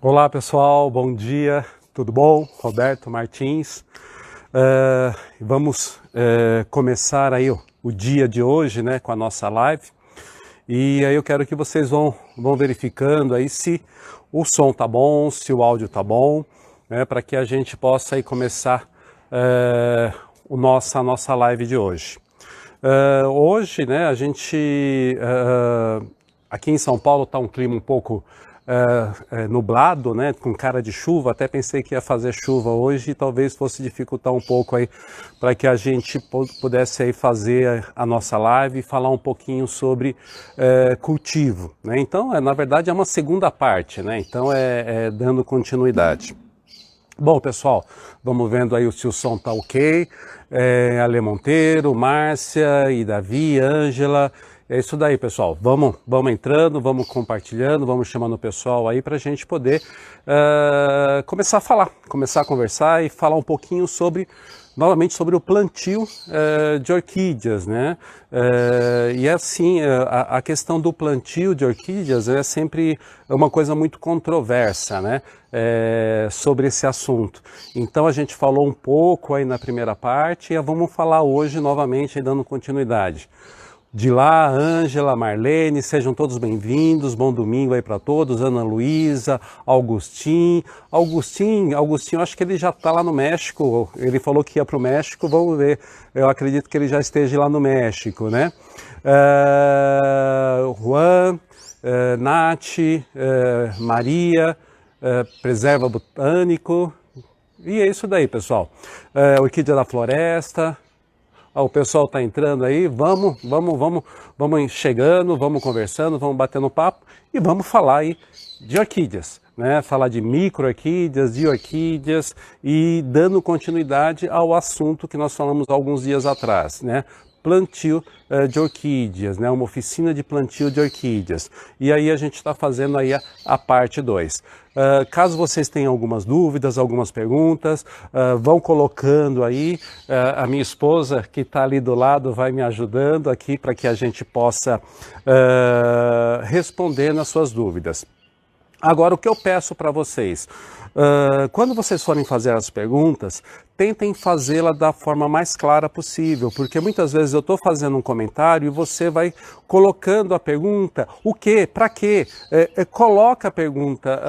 Olá pessoal, bom dia, tudo bom? Roberto Martins. Vamos começar aí o dia de hoje, né, com a nossa live. E aí eu quero que vocês vão verificando aí se o som tá bom, se o áudio tá bom, né, para que a gente possa aí começar a nossa live de hoje. Hoje, né, a gente aqui em São Paulo tá um clima um pouco nublado, né, com cara de chuva. Até pensei que ia fazer chuva hoje e talvez fosse dificultar um pouco aí para que a gente pudesse aí fazer a nossa live e falar um pouquinho sobre cultivo, né? Então, na verdade é uma segunda parte, né? Então dando continuidade. Bom, pessoal, vamos vendo aí se o som tá ok. Ale Monteiro, Márcia e Davi, Ângela. É isso daí, pessoal. Vamos entrando, vamos compartilhando, vamos chamando o pessoal aí para a gente poder começar a falar, começar a conversar e falar um pouquinho novamente sobre o plantio de orquídeas, né? E assim, a questão do plantio de orquídeas é sempre uma coisa muito controversa, né? Sobre esse assunto. Então a gente falou um pouco aí na primeira parte e vamos falar hoje novamente, aí, dando continuidade. De lá, Ângela, Marlene, sejam todos bem-vindos, bom domingo aí para todos, Ana Luísa, Augustinho, acho que ele já está lá no México, ele falou que ia para o México, vamos ver, eu acredito que ele já esteja lá no México, né? Juan, Nath, Maria, Preserva Botânico, e é isso daí, pessoal. Orquídea da Floresta. O pessoal está entrando aí, vamos chegando, vamos conversando, vamos batendo papo e vamos falar aí de orquídeas, né? Falar de micro-orquídeas, de orquídeas e dando continuidade ao assunto que nós falamos alguns dias atrás, né? Plantio de orquídeas, né? Uma oficina de plantio de orquídeas. E aí a gente está fazendo aí a parte 2. Caso vocês tenham algumas dúvidas, algumas perguntas, vão colocando aí. A minha esposa, que está ali do lado, vai me ajudando aqui para que a gente possa responder nas suas dúvidas. Agora, o que eu peço para vocês, quando vocês forem fazer as perguntas, tentem fazê-la da forma mais clara possível, porque muitas vezes eu estou fazendo um comentário e você vai colocando a pergunta, o quê, para quê? Coloca a pergunta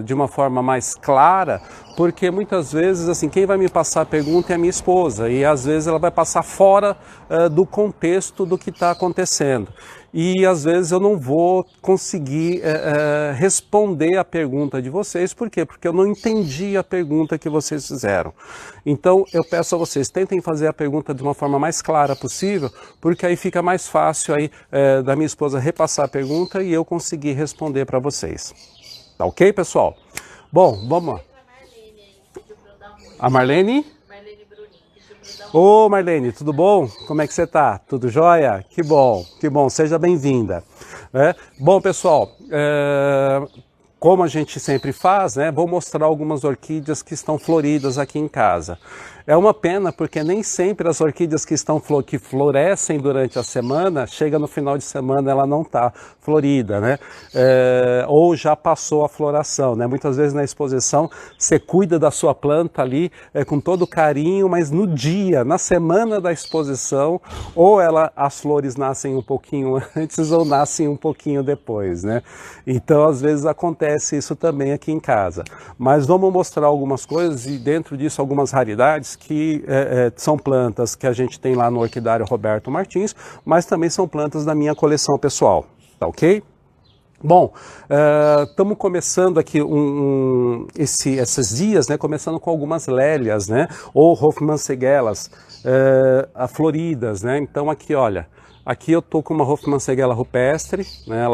de uma forma mais clara, porque muitas vezes, assim, quem vai me passar a pergunta é a minha esposa, e às vezes ela vai passar fora do contexto do que está acontecendo. E às vezes eu não vou conseguir responder a pergunta de vocês. Por quê? Porque eu não entendi a pergunta que vocês fizeram. Então eu peço a vocês, tentem fazer a pergunta de uma forma mais clara possível, porque aí fica mais fácil aí, da minha esposa repassar a pergunta e eu conseguir responder para vocês. Tá ok, pessoal? Bom, vamos lá. A Marlene? Ô Marlene, tudo bom? Como é que você tá? Tudo jóia? Que bom, seja bem-vinda. Bom, pessoal, como a gente sempre faz, né, vou mostrar algumas orquídeas que estão floridas aqui em casa. É uma pena porque nem sempre as orquídeas que florescem durante a semana, chega no final de semana ela não está florida, né? Ou já passou a floração, né? Muitas vezes na exposição você cuida da sua planta ali com todo carinho, mas no dia, na semana da exposição, ou as flores nascem um pouquinho antes ou nascem um pouquinho depois, né? Então às vezes acontece isso também aqui em casa. Mas vamos mostrar algumas coisas e dentro disso algumas raridades que são plantas que a gente tem lá no Orquidário Roberto Martins, mas também são plantas da minha coleção pessoal, tá ok? Bom, estamos começando aqui esses dias, né, começando com algumas lélias, né, ou Hofmannseggelas, floridas, né? Então aqui, olha, aqui eu tô com uma Hofmannsegella rupestre, né,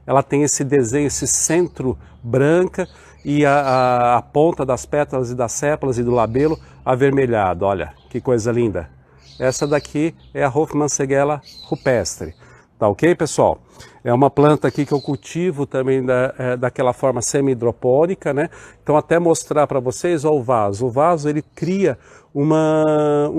ela tem esse desenho, esse centro branca e a ponta das pétalas e das sépalas e do labelo avermelhado. Olha que coisa linda. Essa daqui é a Hofmannsegella rupestre. Tá ok, pessoal? É uma planta aqui que eu cultivo também daquela forma semi-hidropônica, né? Então até mostrar para vocês, ó, o vaso. O vaso ele cria uma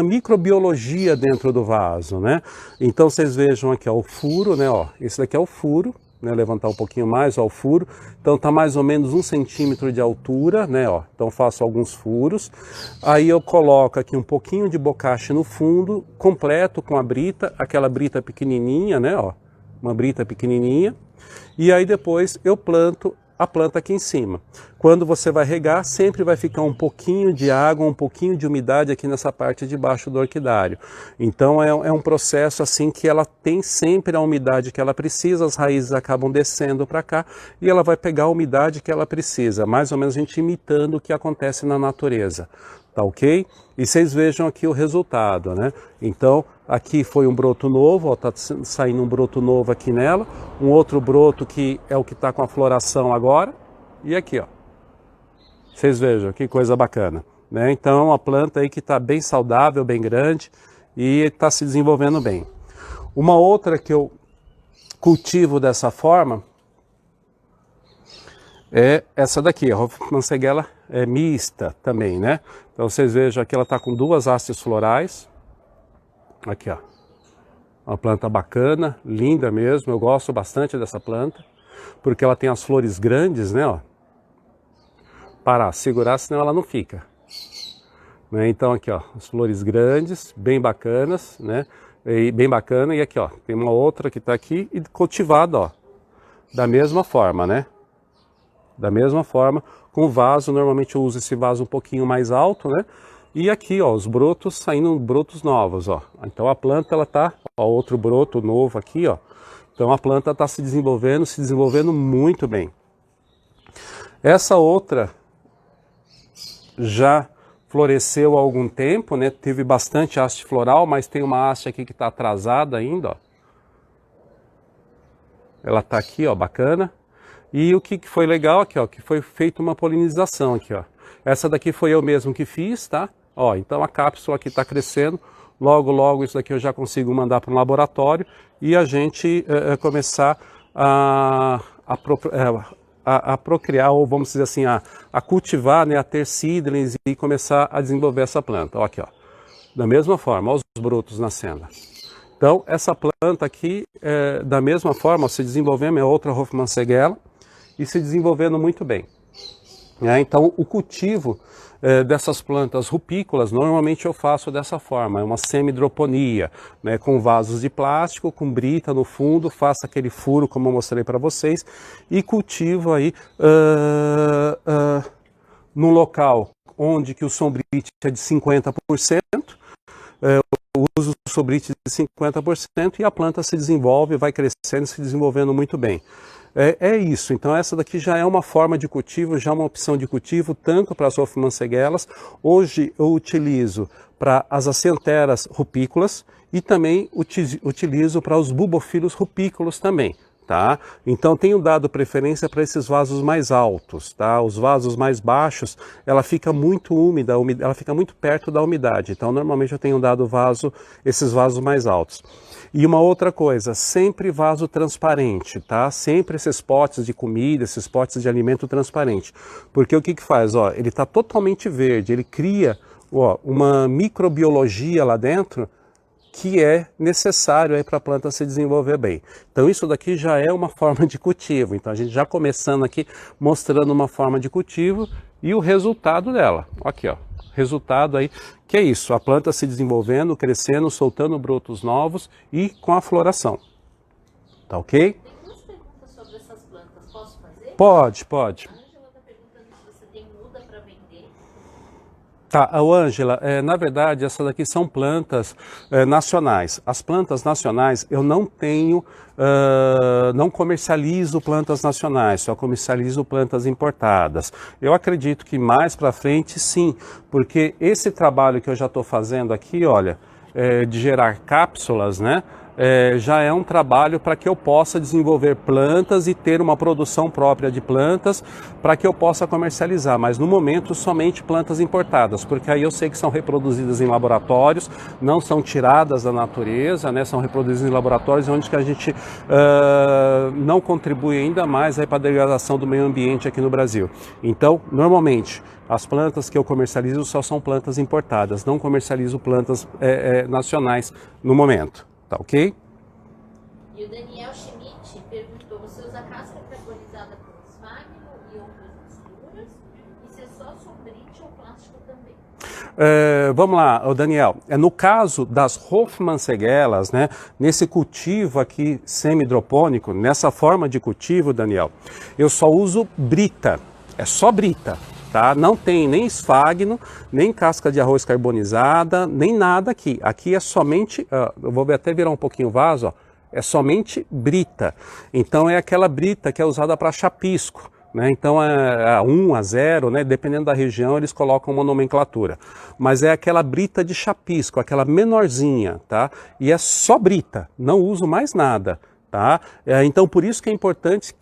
microbiologia dentro do vaso, né? Então vocês vejam aqui, ó, o furo, né? Ó, esse daqui é o furo, né, levantar um pouquinho mais, ó, o furo. Então tá mais ou menos 1 centímetro de altura, né, ó. Então faço alguns furos. Aí eu coloco aqui um pouquinho de bocache no fundo, completo com a brita, aquela brita pequenininha, né, ó. Uma brita pequenininha. E aí depois eu planto a planta aqui em cima. Quando você vai regar, sempre vai ficar um pouquinho de água, um pouquinho de umidade aqui nessa parte de baixo do orquidário. Então é um processo assim que ela tem sempre a umidade que ela precisa, as raízes acabam descendo para cá e ela vai pegar a umidade que ela precisa, mais ou menos a gente imitando o que acontece na natureza. Tá ok? E vocês vejam aqui o resultado, né? Então, aqui foi um broto novo, ó, tá saindo um broto novo aqui nela, um outro broto que é o que está com a floração agora, e aqui, ó. Vocês vejam que coisa bacana, né? Então, a planta aí que está bem saudável, bem grande e está se desenvolvendo bem. Uma outra que eu cultivo dessa forma é essa daqui, a Hofmannsegella é mista também, né? Então vocês vejam aqui ela está com 2 hastes florais. Aqui, ó. Uma planta bacana, linda mesmo, eu gosto bastante dessa planta, porque ela tem as flores grandes, né, ó. Para segurar, senão ela não fica. Né? Então aqui, ó, as flores grandes, bem bacanas, né? E bem bacana, e aqui, ó, tem uma outra que está aqui e cultivada, ó, da mesma forma, né? Da mesma forma, com vaso, normalmente eu uso esse vaso um pouquinho mais alto, né? E aqui, ó, os brotos saindo, brotos novos, ó. Então a planta, ela tá, ó, outro broto novo aqui, ó. Então a planta tá se desenvolvendo muito bem. Essa outra já floresceu há algum tempo, né? Teve bastante haste floral, mas tem uma haste aqui que tá atrasada ainda, ó. Ela tá aqui, ó, bacana. E o que foi legal aqui, ó, que foi feita uma polinização aqui, ó. Essa daqui foi eu mesmo que fiz, tá? Ó, então a cápsula aqui está crescendo. Logo, logo isso daqui eu já consigo mandar para um laboratório e a gente começar a procriar, ou vamos dizer assim, a cultivar, né, a ter seedlings e começar a desenvolver essa planta. Ó, aqui, ó. Da mesma forma, ó, os brotos nascendo. Então, essa planta aqui, da mesma forma, ó, se desenvolvendo, é outra Hofmannsegella, e se desenvolvendo muito bem. Então, o cultivo dessas plantas rupícolas, normalmente eu faço dessa forma, é uma semi-hidroponia, né, com vasos de plástico, com brita no fundo, faço aquele furo como eu mostrei para vocês, e cultivo aí num local onde que o sombrite é de 50%, uso o sombrite de 50% e a planta se desenvolve, vai crescendo e se desenvolvendo muito bem. É isso, então essa daqui já é uma forma de cultivo, já é uma opção de cultivo, tanto para as Hofmannseggellas. Hoje eu utilizo para as acianteras rupícolas e também utilizo para os bulbofilos rupícolos também. Tá? Então tenho dado preferência para esses vasos mais altos, tá? Os vasos mais baixos, ela fica muito úmida, ela fica muito perto da umidade. Então normalmente eu tenho dado esses vasos mais altos. E uma outra coisa, sempre vaso transparente, tá? Sempre esses potes de comida, esses potes de alimento transparente. Porque o que faz? Ó, ele está totalmente verde, ele cria, ó, uma microbiologia lá dentro que é necessário para a planta se desenvolver bem. Então isso daqui já é uma forma de cultivo. Então a gente já começando aqui mostrando uma forma de cultivo e o resultado dela. Aqui, ó, resultado aí, que é isso, a planta se desenvolvendo, crescendo, soltando brotos novos e com a floração. Tá ok? Tem 2 perguntas sobre essas plantas, posso fazer? Pode, pode. A Ângela está perguntando se você tem muda para vender. Tá, Ângela, na verdade essas daqui são plantas nacionais. As plantas nacionais eu não tenho, não comercializo plantas nacionais, só comercializo plantas importadas. Eu acredito que mais para frente sim, porque esse trabalho que eu já estou fazendo aqui, olha, de gerar cápsulas, né? Já é um trabalho para que eu possa desenvolver plantas e ter uma produção própria de plantas para que eu possa comercializar, mas no momento somente plantas importadas, porque aí eu sei que são reproduzidas em laboratórios, não são tiradas da natureza, né? São reproduzidas em laboratórios onde que a gente não contribui ainda mais para a degradação do meio ambiente aqui no Brasil. Então, normalmente, as plantas que eu comercializo só são plantas importadas, não comercializo plantas nacionais no momento. Tá ok? E o Daniel Schmidt perguntou, você usa casca carbonizada com esfagno e outras misturas? E se é só sombrite ou plástico também? Vamos lá, Daniel. No caso das Hofmannseggelas, né, nesse cultivo aqui semi-hidropônico, nessa forma de cultivo, Daniel, eu só uso brita. É só brita. Tá? Não tem nem esfagno, nem casca de arroz carbonizada, nem nada aqui. Aqui é somente, eu vou até virar um pouquinho o vaso, ó, é somente brita. Então é aquela brita que é usada para chapisco, né? Então é a 1, a 0, né? Dependendo da região eles colocam uma nomenclatura. Mas é aquela brita de chapisco, aquela menorzinha, tá? E é só brita, não uso mais nada. Tá? Então por isso que é importante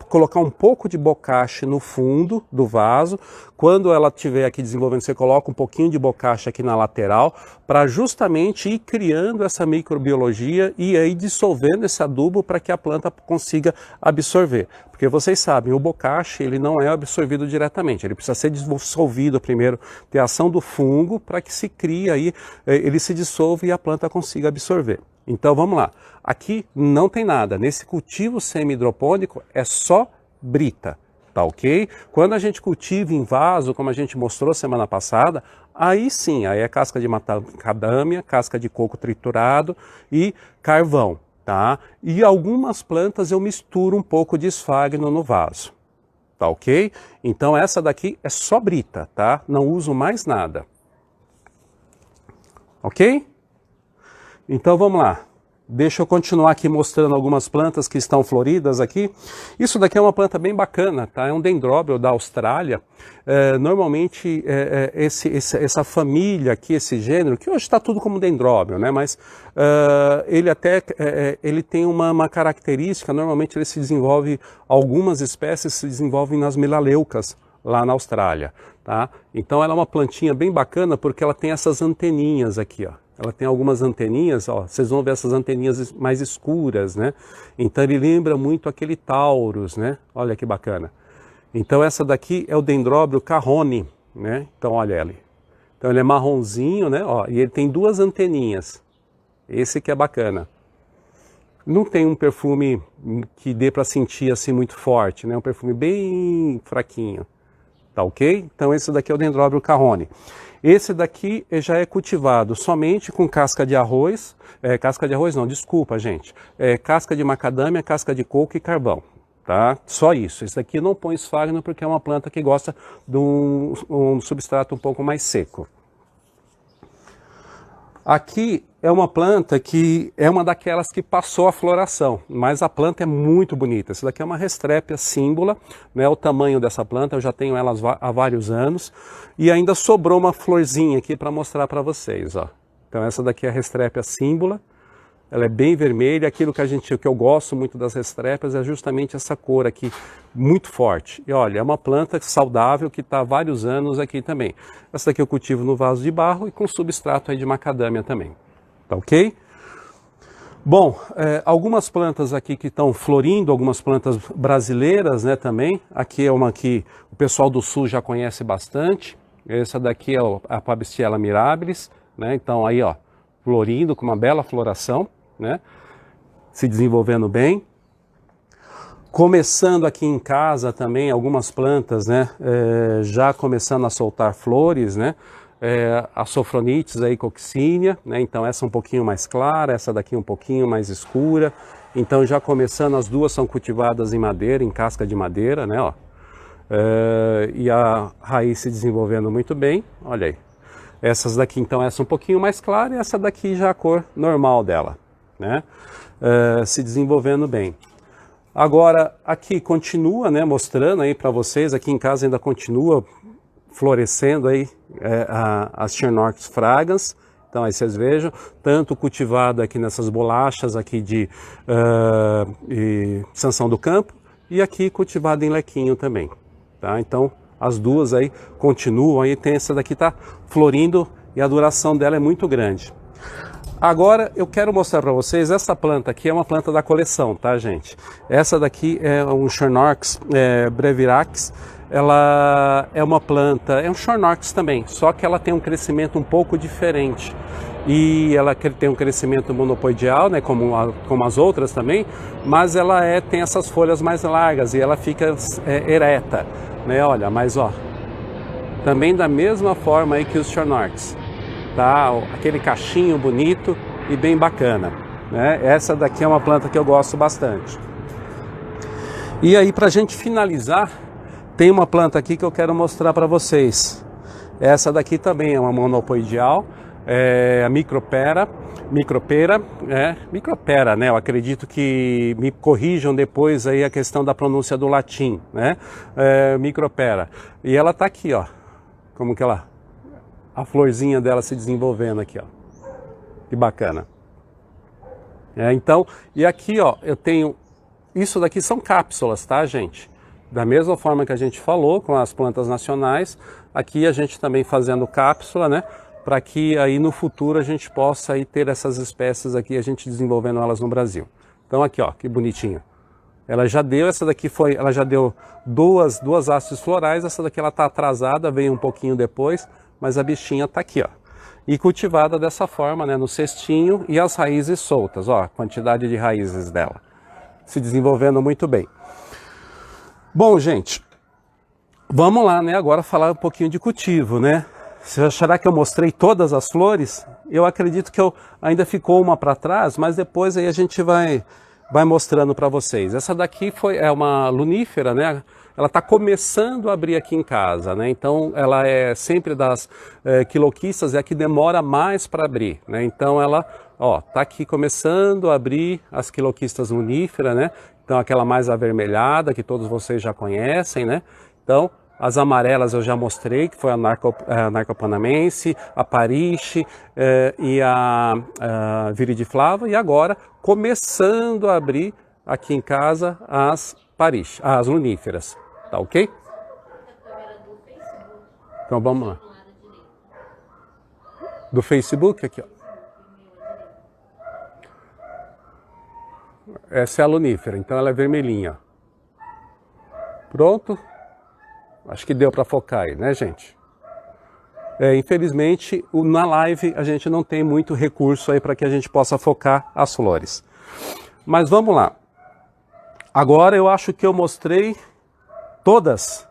colocar um pouco de bocache no fundo do vaso. Quando ela estiver aqui desenvolvendo, você coloca um pouquinho de bocache aqui na lateral, para justamente ir criando essa microbiologia e aí dissolvendo esse adubo para que a planta consiga absorver. Porque vocês sabem, o bocache ele não é absorvido diretamente, ele precisa ser dissolvido primeiro, ter a ação do fungo para que se crie aí, ele se dissolva e a planta consiga absorver. Então vamos lá, aqui não tem nada, nesse cultivo semi-hidropônico é só brita, tá ok? Quando a gente cultiva em vaso, como a gente mostrou semana passada, aí sim, aí é casca de macadâmia, casca de coco triturado e carvão, tá? E algumas plantas eu misturo um pouco de esfagno no vaso, tá ok? Então essa daqui é só brita, tá? Não uso mais nada, ok? Então vamos lá, deixa eu continuar aqui mostrando algumas plantas que estão floridas aqui. Isso daqui é uma planta bem bacana, tá? É um dendróbio da Austrália. Normalmente essa família aqui, esse gênero, que hoje está tudo como dendróbio, né? Mas ele tem uma característica, normalmente ele se desenvolve, algumas espécies se desenvolvem nas melaleucas, lá na Austrália, tá? Então ela é uma plantinha bem bacana porque ela tem essas anteninhas aqui, ó. Ela tem algumas anteninhas, ó, vocês vão ver essas anteninhas mais escuras, né? Então ele lembra muito aquele Taurus, né? Olha que bacana. Então essa daqui é o dendróbio Carrone, né? Então olha ele. Então ele é marronzinho, né? Ó, e ele tem duas anteninhas. Esse que é bacana. Não tem um perfume que dê para sentir assim muito forte, né? Um perfume bem fraquinho. Tá ok? Então esse daqui é o dendróbio Carrone. Esse daqui já é cultivado somente com casca de arroz, casca de arroz não, desculpa gente, casca de macadâmia, casca de coco e carvão, tá? Só isso. Esse daqui não põe esfagno porque é uma planta que gosta de um substrato um pouco mais seco. Aqui é uma planta que é uma daquelas que passou a floração, mas a planta é muito bonita. Essa daqui é uma Restrepia símbula, né? O tamanho dessa planta, eu já tenho elas há vários anos. E ainda sobrou uma florzinha aqui para mostrar para vocês, ó. Então essa daqui é a Restrepia símbula. Ela é bem vermelha, aquilo que eu gosto muito das Restrepias é justamente essa cor aqui, muito forte. E olha, é uma planta saudável que está há vários anos aqui também. Essa daqui eu cultivo no vaso de barro e com substrato aí de macadâmia também, tá ok? Bom, algumas plantas aqui que estão florindo, algumas plantas brasileiras, né, também. Aqui é uma que o pessoal do sul já conhece bastante. Essa daqui é a Pabistiella mirabilis, né, então aí ó, florindo com uma bela floração, né? Se desenvolvendo bem. Começando aqui em casa também algumas plantas, né? Já começando a soltar flores, né? A Sophronitis aí, Coccinia, né? Então essa um pouquinho mais clara, essa daqui um pouquinho mais escura. Então já começando, as duas são cultivadas em madeira, em casca de madeira, né? Ó. E a raiz se desenvolvendo muito bem, olha aí. Essas daqui, então, essa um pouquinho mais clara e essa daqui já a cor normal dela, né? Se desenvolvendo bem. Agora, aqui continua, né, mostrando aí para vocês, aqui em casa ainda continua florescendo aí as Chernobyl fragans. Então, aí vocês vejam, tanto cultivado aqui nessas bolachas aqui de Sanção do Campo e aqui cultivado em lequinho também, tá? Então, as duas aí continuam, aí tem essa daqui tá florindo e a duração dela é muito grande. Agora eu quero mostrar para vocês, essa planta aqui é uma planta da coleção, tá gente? Essa daqui é um Chornox brevirax, ela é uma planta, é um Chornox também, só que ela tem um crescimento um pouco diferente. e ela tem um crescimento monopoidial, né, como as outras também, mas ela tem essas folhas mais largas e ela fica ereta, né, olha, mas ó, também da mesma forma aí que os Schnorks, tá, aquele cachinho bonito e bem bacana, né, essa daqui é uma planta que eu gosto bastante. E aí, para a gente finalizar, tem uma planta aqui que eu quero mostrar para vocês. Essa daqui também é uma monopoidial, a micropera, né? Eu acredito que me corrijam depois aí a questão da pronúncia do latim, né? Micropera. E ela tá aqui, ó. Como que ela... A florzinha dela se desenvolvendo aqui, ó. Que bacana. Então, e aqui, ó, eu tenho... Isso daqui são cápsulas, tá, gente? Da mesma forma que a gente falou com as plantas nacionais, aqui a gente também fazendo cápsula, né? Para que aí no futuro a gente possa aí ter essas espécies aqui, a gente desenvolvendo elas no Brasil. Então aqui, ó, que bonitinho. Ela já deu, essa daqui ela já deu duas hastes florais, essa daqui ela tá atrasada, veio um pouquinho depois, mas a bichinha tá aqui, ó. E cultivada dessa forma, né, no cestinho e as raízes soltas, ó, a quantidade de raízes dela. Se desenvolvendo muito bem. Bom, gente, vamos lá, né, agora falar um pouquinho de cultivo, né? Será que eu mostrei todas as flores? Eu acredito que ainda ficou uma para trás, mas depois aí a gente vai mostrando para vocês. Essa daqui é uma lunífera, né? Ela está começando a abrir aqui em casa, né? Então ela é sempre das quiloquistas, é a que demora mais para abrir, né? Então ela, ó, tá aqui começando a abrir as quiloquistas lunífera, né? Então aquela mais avermelhada que todos vocês já conhecem, né? Então as amarelas eu já mostrei, que foi a Narcopanamense, a Pariche e a Viridiflava, e agora começando a abrir aqui em casa as Pariche, as luníferas, tá ok? Então vamos lá. Do Facebook aqui, ó. Essa é a lunífera, então ela é vermelhinha. Pronto? Acho que deu para focar aí, né, gente? Infelizmente, na live a gente não tem muito recurso aí para que a gente possa focar as flores. Mas vamos lá. Agora eu acho que eu mostrei todas.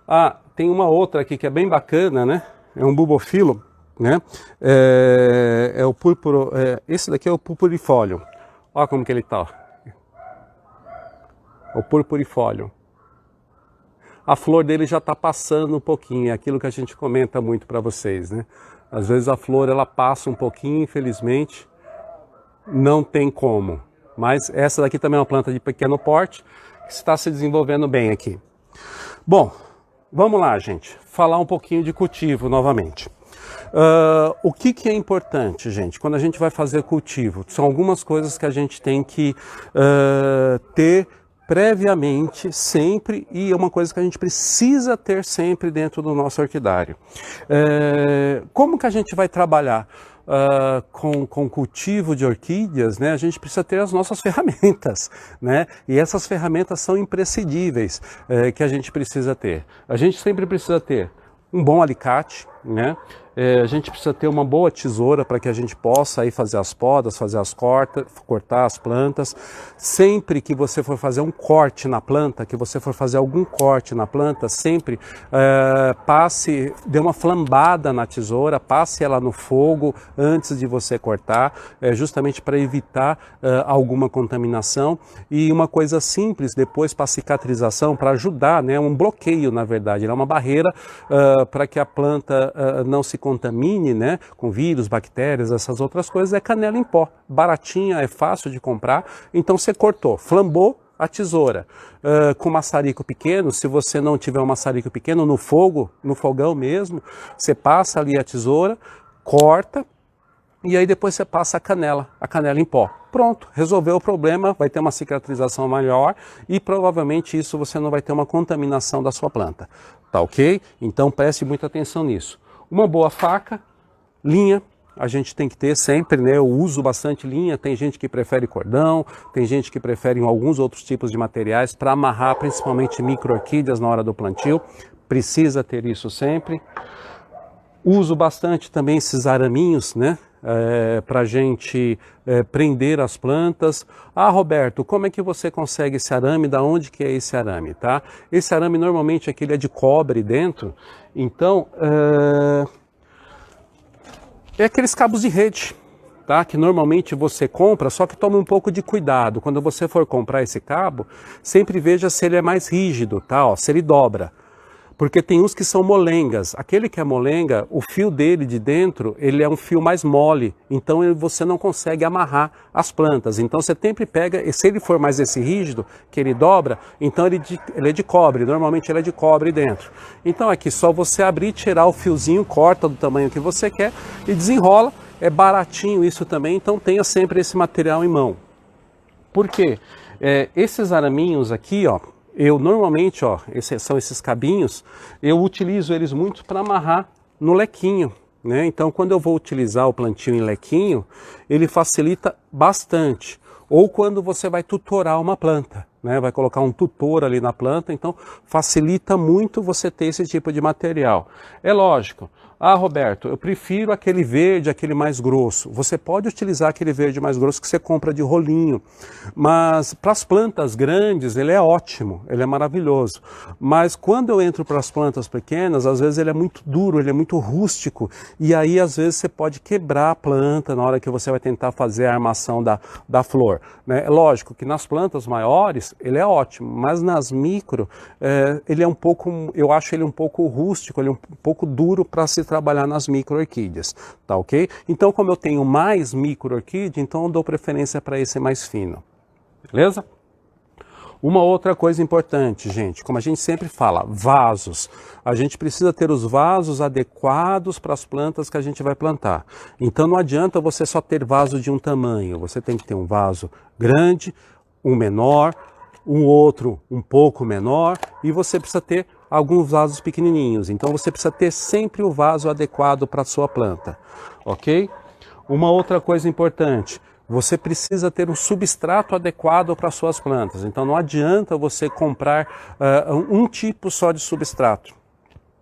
Ah, tem uma outra aqui que é bem bacana, né? É um bulbofilo, né? É o púrpuro, esse daqui é o purpurifólio. Olha como que ele tá, ó. O purpurifólio. A flor dele já está passando um pouquinho, é aquilo que a gente comenta muito para vocês, né? Às vezes a flor ela passa um pouquinho, infelizmente, não tem como. Mas essa daqui também é uma planta de pequeno porte, que está se desenvolvendo bem aqui. Bom, vamos lá, gente, falar um pouquinho de cultivo novamente. O que é importante, gente, quando a gente vai fazer cultivo? São algumas coisas que a gente tem que ter previamente, sempre, e é uma coisa que a gente precisa ter sempre dentro do nosso orquidário. Como que a gente vai trabalhar com cultivo de orquídeas, né? A gente precisa ter as nossas ferramentas, né? E essas ferramentas são imprescindíveis que a gente precisa ter. A gente sempre precisa ter um bom alicate, né? A gente precisa ter uma boa tesoura para que a gente possa aí fazer as podas, fazer as cortar as plantas. Sempre que você for fazer um corte na planta, que você for fazer algum corte na planta, sempre dê uma flambada na tesoura, passe ela no fogo antes de você cortar, justamente para evitar alguma contaminação. E uma coisa simples depois para cicatrização, para ajudar, né? Um bloqueio, na verdade, é uma barreira para que a planta não se contamine, né, com vírus, bactérias, essas outras coisas, é canela em pó. Baratinha, é fácil de comprar. Então você cortou, flambou a tesoura. Com maçarico pequeno, se você não tiver um maçarico pequeno, no fogão mesmo, você passa ali a tesoura, corta, e aí depois você passa a canela em pó. Pronto, resolveu o problema, vai ter uma cicatrização maior e provavelmente isso você não vai ter uma contaminação da sua planta. Tá ok? Então preste muita atenção nisso. Uma boa faca, linha, a gente tem que ter sempre, né? Eu uso bastante linha, tem gente que prefere cordão, tem gente que prefere alguns outros tipos de materiais para amarrar principalmente micro-orquídeas na hora do plantio. Precisa ter isso sempre. Uso bastante também esses araminhos, né? Para a gente prender as plantas. Ah, Roberto, como é que você consegue esse arame? Da onde que é esse arame, tá? Esse arame normalmente aquele é de cobre dentro, então é aqueles cabos de rede, tá? Que normalmente você compra, só que tome um pouco de cuidado. Quando você for comprar esse cabo, sempre veja se ele é mais rígido, tá? Ó, se ele dobra. Porque tem uns que são molengas. Aquele que é molenga, o fio dele de dentro, ele é um fio mais mole. Então você não consegue amarrar as plantas. Então você sempre pega, e se ele for mais esse rígido, que ele dobra, então ele é de cobre. Normalmente ele é de cobre dentro. Então aqui só você abrir, tirar o fiozinho, corta do tamanho que você quer e desenrola. É baratinho isso também, então tenha sempre esse material em mão. Por quê? Esses araminhos aqui, ó, eu normalmente, ó, são esses cabinhos, eu utilizo eles muito para amarrar no lequinho, né? Então, quando eu vou utilizar o plantio em lequinho, ele facilita bastante. Ou quando você vai tutorar uma planta, né? Vai colocar um tutor ali na planta, então facilita muito você ter esse tipo de material. É lógico. Ah, Roberto, eu prefiro aquele verde, aquele mais grosso. Você pode utilizar aquele verde mais grosso que você compra de rolinho, mas para as plantas grandes ele é ótimo, ele é maravilhoso. Mas quando eu entro para as plantas pequenas, às vezes ele é muito duro, ele é muito rústico, e aí às vezes você pode quebrar a planta na hora que você vai tentar fazer a armação da flor, né? É lógico que nas plantas maiores ele é ótimo, mas nas micro ele é um pouco, eu acho ele um pouco rústico, ele é um pouco duro para se trabalhar nas micro-orquídeas, tá ok? Então, como eu tenho mais micro-orquídea, então eu dou preferência para esse mais fino, beleza? Uma outra coisa importante, gente, como a gente sempre fala, vasos. A gente precisa ter os vasos adequados para as plantas que a gente vai plantar. Então, não adianta você só ter vaso de um tamanho, você tem que ter um vaso grande, um menor, um outro um pouco menor, e você precisa ter alguns vasos pequenininhos. Então você precisa ter sempre o vaso adequado para a sua planta, ok? Uma outra coisa importante, você precisa ter um substrato adequado para as suas plantas. Então não adianta você comprar um tipo só de substrato,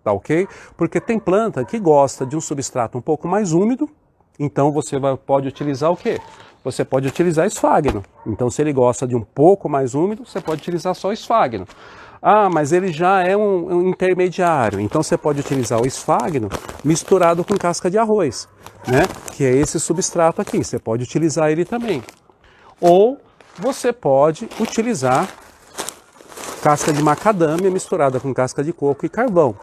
tá ok? Porque tem planta que gosta de um substrato um pouco mais úmido, então você pode utilizar o quê? Você pode utilizar esfagno. Então se ele gosta de um pouco mais úmido, você pode utilizar só esfagno. Ah, mas ele já é um intermediário, então você pode utilizar o esfagno misturado com casca de arroz, né? Que é esse substrato aqui, você pode utilizar ele também. Ou você pode utilizar casca de macadâmia misturada com casca de coco e carvão.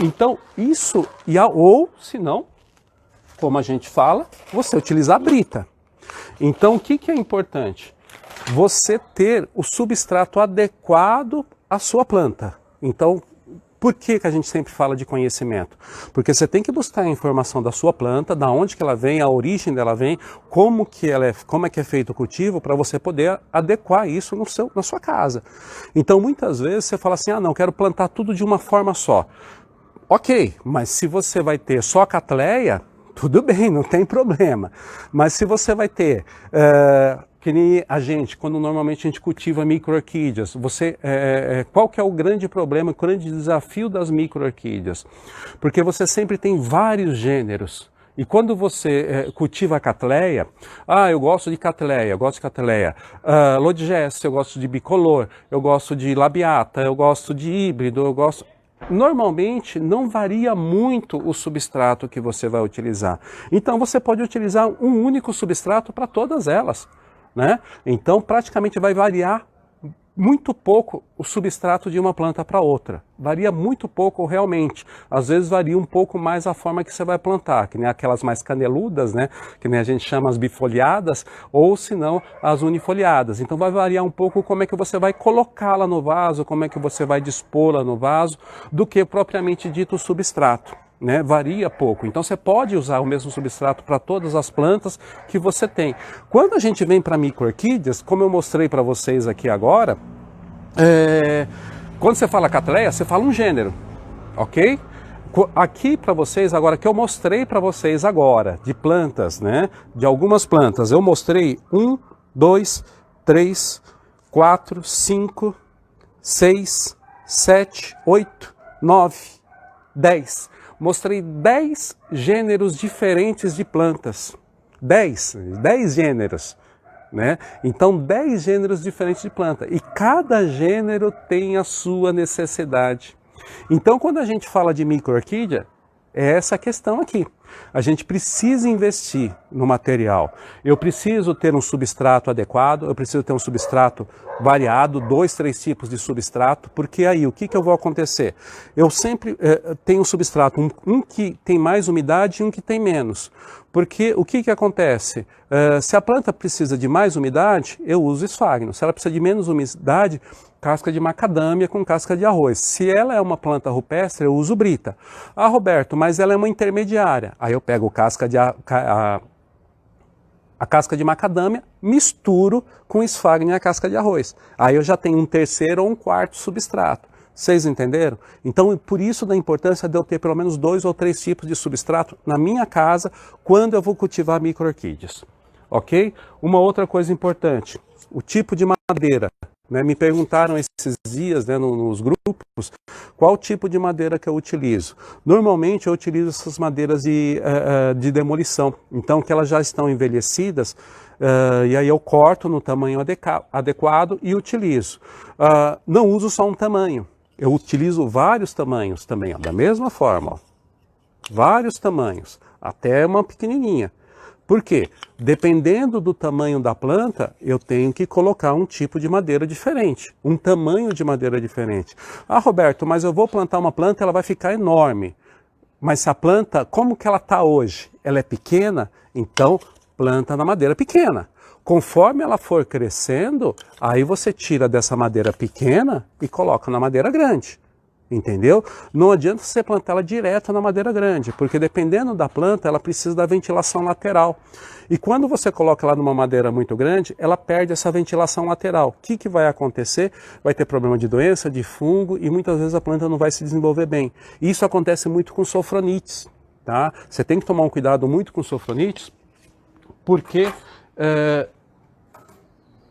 Então isso, ou se não, como a gente fala, você utilizar a brita. Então o que é importante? Você ter o substrato adequado à sua planta. Então, por que a gente sempre fala de conhecimento? Porque você tem que buscar a informação da sua planta, da onde que ela vem, a origem dela vem, como é que é feito o cultivo, para você poder adequar isso na sua casa. Então, muitas vezes você fala assim, ah, não, quero plantar tudo de uma forma só. Ok, mas se você vai ter só a catleia, tudo bem, não tem problema. Mas se você vai ter... que nem a gente, quando normalmente a gente cultiva micro-orquídeas, qual que é o grande problema, o grande desafio das micro-orquídeas? Porque você sempre tem vários gêneros. E quando você cultiva a catleia, eu gosto de catleia, Lodigesto, eu gosto de bicolor, eu gosto de labiata, eu gosto de híbrido, eu gosto... Normalmente não varia muito o substrato que você vai utilizar. Então você pode utilizar um único substrato para todas elas, né? Então praticamente vai variar muito pouco o substrato de uma planta para outra. Varia muito pouco realmente. Às vezes varia um pouco mais a forma que você vai plantar, que nem aquelas mais caneludas, né? Que nem a gente chama as bifoliadas, ou se não as unifoliadas. Então vai variar um pouco como é que você vai colocá-la no vaso, como é que você vai dispô-la no vaso, do que propriamente dito o substrato, né? Varia pouco. Então você pode usar o mesmo substrato para todas as plantas que você tem. Quando a gente vem para micro-orquídeas, como eu mostrei para vocês aqui agora, quando você fala catleia, você fala um gênero, ok? Aqui para vocês, agora que eu mostrei para vocês agora, de plantas, né? De algumas plantas, eu mostrei 1, 2, 3, 4, 5, 6, 7, 8, 9, 10. mostrei 10 gêneros diferentes de plantas. 10 gêneros. Né? Então 10 gêneros diferentes de planta. E cada gênero tem a sua necessidade. Então quando a gente fala de micro-orquídea, é essa a questão aqui. A gente precisa investir no material. Eu preciso ter um substrato adequado, eu preciso ter um substrato variado, 2, 3 tipos de substrato, porque aí o que eu vou acontecer? Eu sempre tenho um substrato, um que tem mais umidade e um que tem menos. Porque o que acontece? Se a planta precisa de mais umidade, eu uso esfagno. Se ela precisa de menos umidade, casca de macadâmia com casca de arroz. Se ela é uma planta rupestre, eu uso brita. Ah, Roberto, mas ela é uma intermediária. Aí eu pego a casca de macadâmia, misturo com esfagno e a casca de arroz. Aí eu já tenho um terceiro ou um quarto substrato. Vocês entenderam? Então, por isso da importância de eu ter pelo menos 2 ou 3 tipos de substrato na minha casa quando eu vou cultivar micro-orquídeas. Ok? Uma outra coisa importante, o tipo de madeira. Né? Me perguntaram esses dias, né, nos grupos, qual tipo de madeira que eu utilizo. Normalmente eu utilizo essas madeiras de demolição, então que elas já estão envelhecidas, e aí eu corto no tamanho adequado e utilizo. Não uso só um tamanho, eu utilizo vários tamanhos também, ó, da mesma forma, ó, vários tamanhos, até uma pequenininha. Por quê? Dependendo do tamanho da planta, eu tenho que colocar um tipo de madeira diferente, um tamanho de madeira diferente. Ah, Roberto, mas eu vou plantar uma planta, ela vai ficar enorme. Mas se a planta, como que ela está hoje? Ela é pequena? Então, planta na madeira pequena. Conforme ela for crescendo, aí você tira dessa madeira pequena e coloca na madeira grande. Entendeu? Não adianta você plantar ela direto na madeira grande, porque dependendo da planta, ela precisa da ventilação lateral. E quando você coloca ela numa madeira muito grande, ela perde essa ventilação lateral. O que vai acontecer? Vai ter problema de doença, de fungo, e muitas vezes a planta não vai se desenvolver bem. Isso acontece muito com sofronites. Tá? Você tem que tomar um cuidado muito com sofronites, porque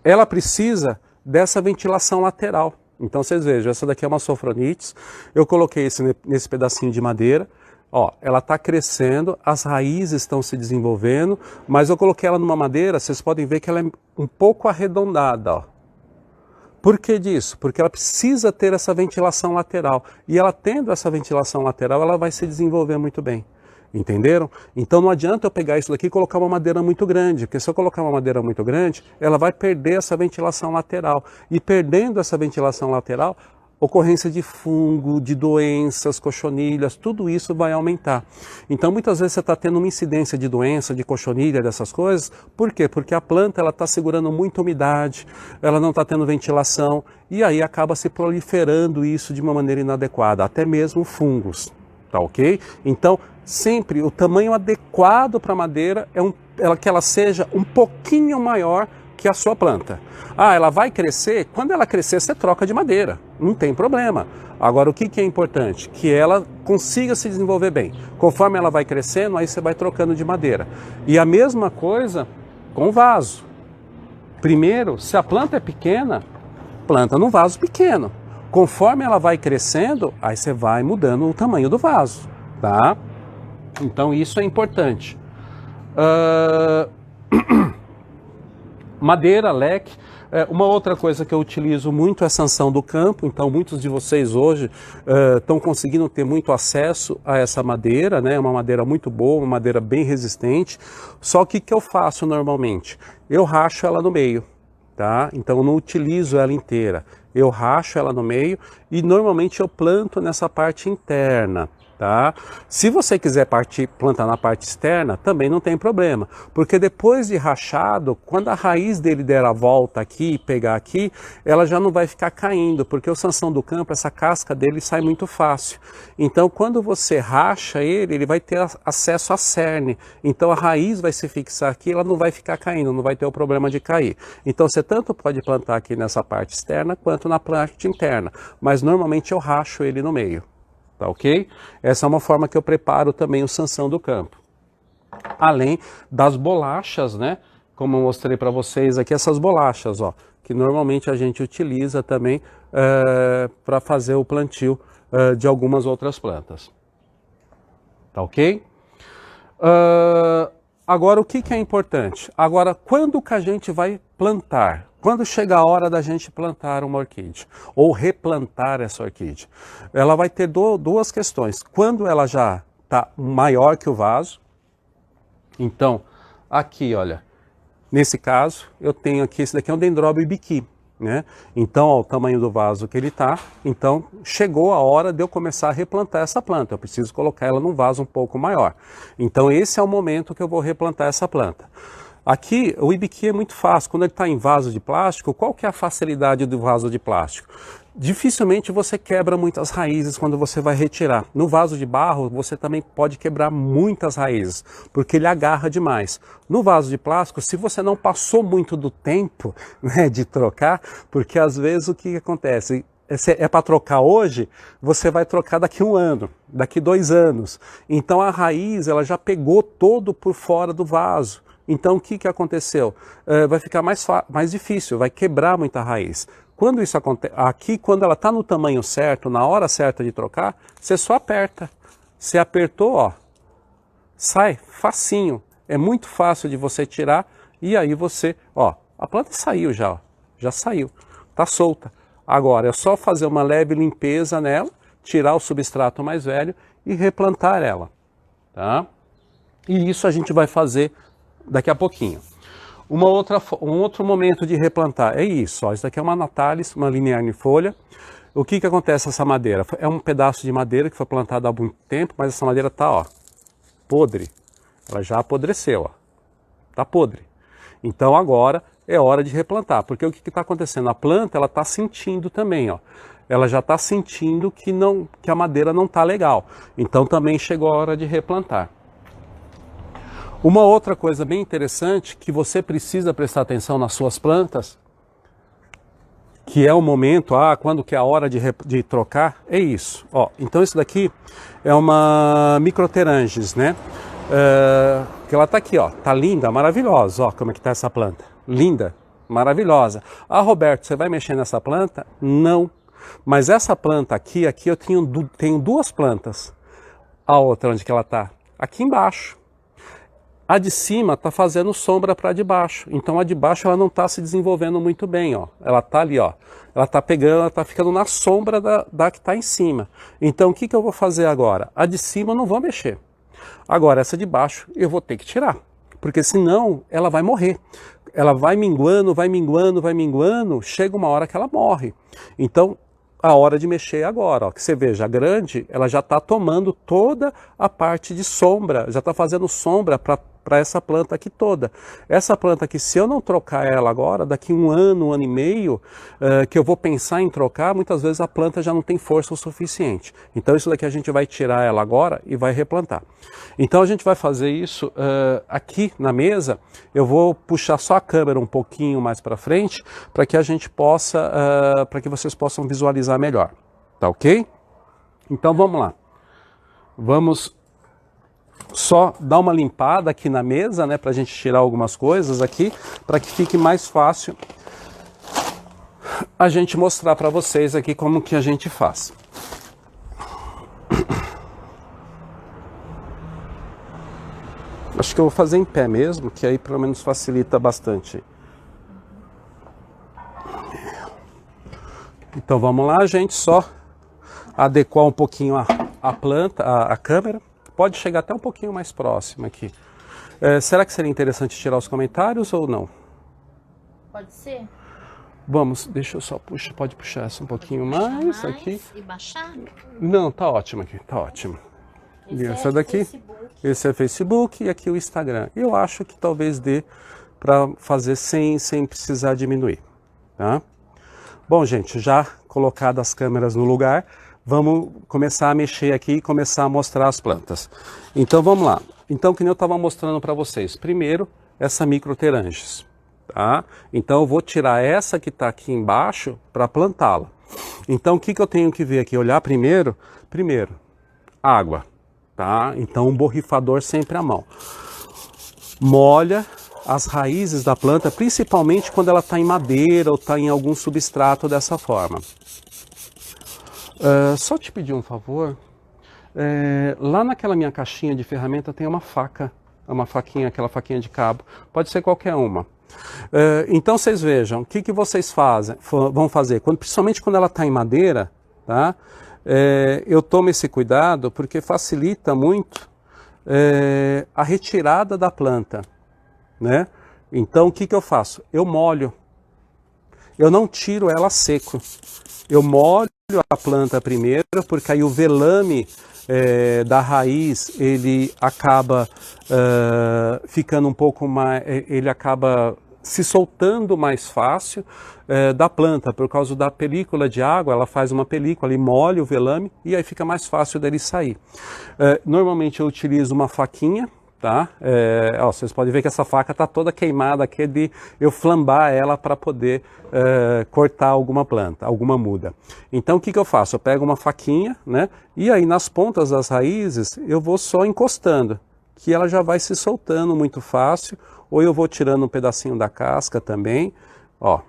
ela precisa dessa ventilação lateral. Então vocês vejam, essa daqui é uma sofronites, eu coloquei nesse pedacinho de madeira, ó, ela está crescendo, as raízes estão se desenvolvendo, mas eu coloquei ela numa madeira, vocês podem ver que ela é um pouco arredondada, ó. Por que disso? Porque ela precisa ter essa ventilação lateral, e ela tendo essa ventilação lateral, ela vai se desenvolver muito bem. Entenderam? Então não adianta eu pegar isso daqui e colocar uma madeira muito grande, porque se eu colocar uma madeira muito grande, ela vai perder essa ventilação lateral. E perdendo essa ventilação lateral, ocorrência de fungo, de doenças, cochonilhas, tudo isso vai aumentar. Então muitas vezes você está tendo uma incidência de doença, de cochonilha, dessas coisas. Por quê? Porque a planta está segurando muita umidade, ela não está tendo ventilação, e aí acaba se proliferando isso de uma maneira inadequada, até mesmo fungos. Tá ok? Então, sempre o tamanho adequado para a madeira é que ela seja um pouquinho maior que a sua planta. Ah, ela vai crescer? Quando ela crescer, você troca de madeira. Não tem problema. Agora, o que é importante? Que ela consiga se desenvolver bem. Conforme ela vai crescendo, aí você vai trocando de madeira. E a mesma coisa com o vaso. Primeiro, se a planta é pequena, planta num vaso pequeno. Conforme ela vai crescendo, aí você vai mudando o tamanho do vaso, tá? Então isso é importante. Madeira, leque. Uma outra coisa que eu utilizo muito é a sanção do campo, então muitos de vocês hoje estão conseguindo ter muito acesso a essa madeira, né? Uma madeira muito boa, uma madeira bem resistente. Só que o que eu faço normalmente? Eu racho ela no meio, tá? Então eu não utilizo ela inteira. Eu racho ela no meio e normalmente eu planto nessa parte interna, tá? Se você quiser plantar na parte externa, também não tem problema, porque depois de rachado, quando a raiz dele der a volta aqui e pegar aqui, ela já não vai ficar caindo, porque o sanção do campo, essa casca dele sai muito fácil. Então, quando você racha ele vai ter acesso à cerne, então a raiz vai se fixar aqui, ela não vai ficar caindo, não vai ter o problema de cair. Então, você tanto pode plantar aqui nessa parte externa, quanto na parte interna, mas normalmente eu racho ele no meio. Tá ok? Essa é uma forma que eu preparo também o sanção do campo. Além das bolachas, né? Como eu mostrei para vocês aqui, essas bolachas, ó, que normalmente a gente utiliza também para fazer o plantio de algumas outras plantas. tá ok? Agora, o que é importante? Agora, quando que a gente vai plantar? Quando chega a hora da gente plantar uma orquídea, ou replantar essa orquídea, ela vai ter duas questões. Quando ela já está maior que o vaso, então, aqui, olha, nesse caso, eu tenho aqui, esse daqui é um dendróbio ibiqui, né? Então, ó, o tamanho do vaso que ele está, então chegou a hora de eu começar a replantar essa planta. Eu preciso colocar ela num vaso um pouco maior. Então, esse é o momento que eu vou replantar essa planta. Aqui, o ibiqui é muito fácil. Quando ele está em vaso de plástico, qual que é a facilidade do vaso de plástico? Dificilmente você quebra muitas raízes quando você vai retirar. No vaso de barro, você também pode quebrar muitas raízes, porque ele agarra demais. No vaso de plástico, se você não passou muito do tempo, né, de trocar, porque às vezes o que acontece? É para trocar hoje, você vai trocar daqui 1 ano, daqui 2 anos. Então a raiz ela já pegou todo por fora do vaso. Então o que aconteceu? Vai ficar mais difícil, vai quebrar muita raiz. Quando isso acontece, aqui quando ela está no tamanho certo, na hora certa de trocar, você só aperta. Você apertou, ó, sai facinho. É muito fácil de você tirar e aí você, ó, a planta saiu já, ó, já saiu, tá solta. Agora é só fazer uma leve limpeza nela, tirar o substrato mais velho e replantar ela, tá? E isso a gente vai fazer daqui a pouquinho. Um outro momento de replantar é isso, ó, isso daqui é uma Natalis, uma linearnifolha. O que acontece essa madeira? É um pedaço de madeira que foi plantado há muito tempo, mas essa madeira tá, ó, podre. Ela já apodreceu, ó, tá podre. Então agora é hora de replantar, porque o que está acontecendo? A planta ela está sentindo também, ó. Ela já está sentindo que a madeira não está legal. Então também chegou a hora de replantar. Uma outra coisa bem interessante que você precisa prestar atenção nas suas plantas, que é o momento, quando que é a hora de trocar, é isso. Ó, então isso daqui é uma Microteranges, né? Que ela tá aqui, ó, tá linda, maravilhosa, ó, como é que tá essa planta. Linda, maravilhosa. Roberto, você vai mexer nessa planta? Não. Mas essa planta aqui eu tenho 2 plantas. A outra, onde que ela tá? Aqui embaixo. A de cima está fazendo sombra para a de baixo, então a de baixo ela não está se desenvolvendo muito bem, ó. Ela está ali, ó. Ela está pegando, ela está ficando na sombra da que está em cima. Então o que eu vou fazer agora? A de cima eu não vou mexer. Agora essa de baixo eu vou ter que tirar, porque senão ela vai morrer. Ela vai minguando, vai minguando, vai minguando, chega uma hora que ela morre. Então a hora de mexer é agora, ó, que você veja, a grande, ela já está tomando toda a parte de sombra, já está fazendo sombra para essa planta aqui toda. Essa planta aqui, se eu não trocar ela agora, daqui 1 ano, 1 ano e meio, que eu vou pensar em trocar, muitas vezes a planta já não tem força o suficiente. Então isso daqui a gente vai tirar ela agora e vai replantar. Então a gente vai fazer isso aqui na mesa. Eu vou puxar só a câmera um pouquinho mais para frente, para que a gente possa, para que vocês possam visualizar melhor. Tá ok? Então vamos lá. Vamos só dar uma limpada aqui na mesa, né, para a gente tirar algumas coisas aqui, para que fique mais fácil a gente mostrar para vocês aqui como que a gente faz. Acho que eu vou fazer em pé mesmo, que aí pelo menos facilita bastante. Então vamos lá, gente, só adequar um pouquinho a planta, a câmera. Pode chegar até um pouquinho mais próximo aqui. Será que seria interessante tirar os comentários ou não? Pode ser. Vamos, deixa eu só puxar, pode puxar essa um pouquinho mais aqui. E baixar? Não, tá ótimo aqui, tá ótimo. Esse daqui, Facebook. esse é Facebook e aqui o Instagram. Eu acho que talvez dê para fazer sem precisar diminuir, tá? Bom, gente, já colocadas as câmeras no lugar, vamos começar a mexer aqui e começar a mostrar as plantas. Então vamos lá. Então, que nem eu estava mostrando para vocês. Primeiro, essa Microteranges, tá? Então eu vou tirar essa que está aqui embaixo para plantá-la. Então o que eu tenho que ver aqui? Olhar primeiro, água, tá? Então um borrifador sempre à mão. Molha as raízes da planta, principalmente quando ela está em madeira ou está em algum substrato dessa forma. Só te pedir um favor, Lá naquela minha caixinha de ferramenta tem uma faca, uma faquinha, aquela faquinha de cabo, pode ser qualquer uma. Então vocês vejam, o que vocês vão fazer, principalmente quando ela está em madeira, tá? Eu tomo esse cuidado porque facilita muito a retirada da planta, né? Então o que eu faço? Eu molho, eu não tiro ela seco, eu molho a planta primeiro, porque aí o velame da raiz, ele acaba ficando um pouco mais, ele acaba se soltando mais fácil da planta, por causa da película de água, ela faz uma película e molha o velame e aí fica mais fácil dele sair. Normalmente eu utilizo uma faquinha, tá? Vocês podem ver que essa faca está toda queimada aqui de eu flambar ela para poder cortar alguma planta, alguma muda. Então o que eu faço? Eu pego uma faquinha, né? E aí nas pontas das raízes eu vou só encostando, que ela já vai se soltando muito fácil, ou eu vou tirando um pedacinho da casca também. Ó,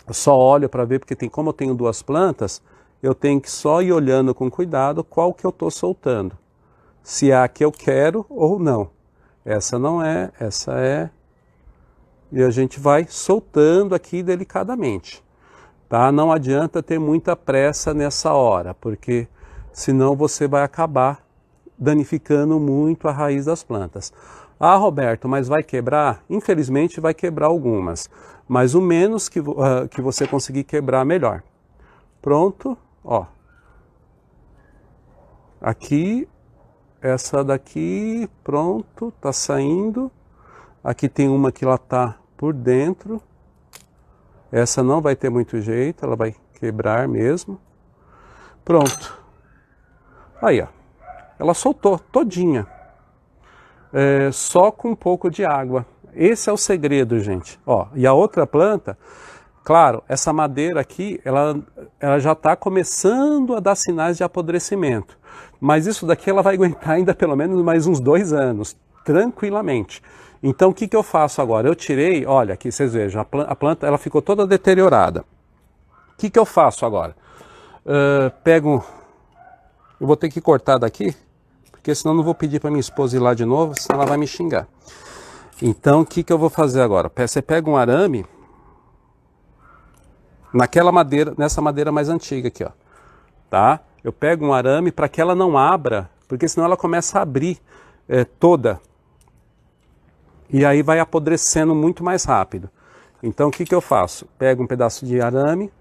eu só olho para ver, porque como eu tenho duas plantas, eu tenho que só ir olhando com cuidado qual que eu estou soltando. Se é a que eu quero ou não. Essa não é, essa é. E a gente vai soltando aqui delicadamente. Tá? Não adianta ter muita pressa nessa hora, porque senão você vai acabar danificando muito a raiz das plantas. Ah, Roberto, mas vai quebrar? Infelizmente vai quebrar algumas, mas o menos que você conseguir quebrar, melhor. Pronto, ó. Aqui, essa daqui, pronto, tá saindo. Aqui tem uma que ela tá por dentro. Essa não vai ter muito jeito, ela vai quebrar mesmo. Pronto. Aí, ó. Ela soltou todinha. Só com um pouco de água. Esse é o segredo, gente. Ó, e a outra planta, claro, essa madeira aqui, ela já está começando a dar sinais de apodrecimento. Mas isso daqui ela vai aguentar ainda pelo menos mais uns 2 anos, tranquilamente. Então o que eu faço agora? Eu tirei, olha, aqui vocês vejam, a planta ela ficou toda deteriorada. O que eu faço agora? Eu vou ter que cortar daqui, porque senão eu não vou pedir para minha esposa ir lá de novo, senão ela vai me xingar. Então, o que eu vou fazer agora? Você pega um arame, nessa madeira mais antiga aqui, ó, tá? Eu pego um arame para que ela não abra, porque senão ela começa a abrir toda. E aí vai apodrecendo muito mais rápido. Então, o que eu faço? Pego um pedaço de arame.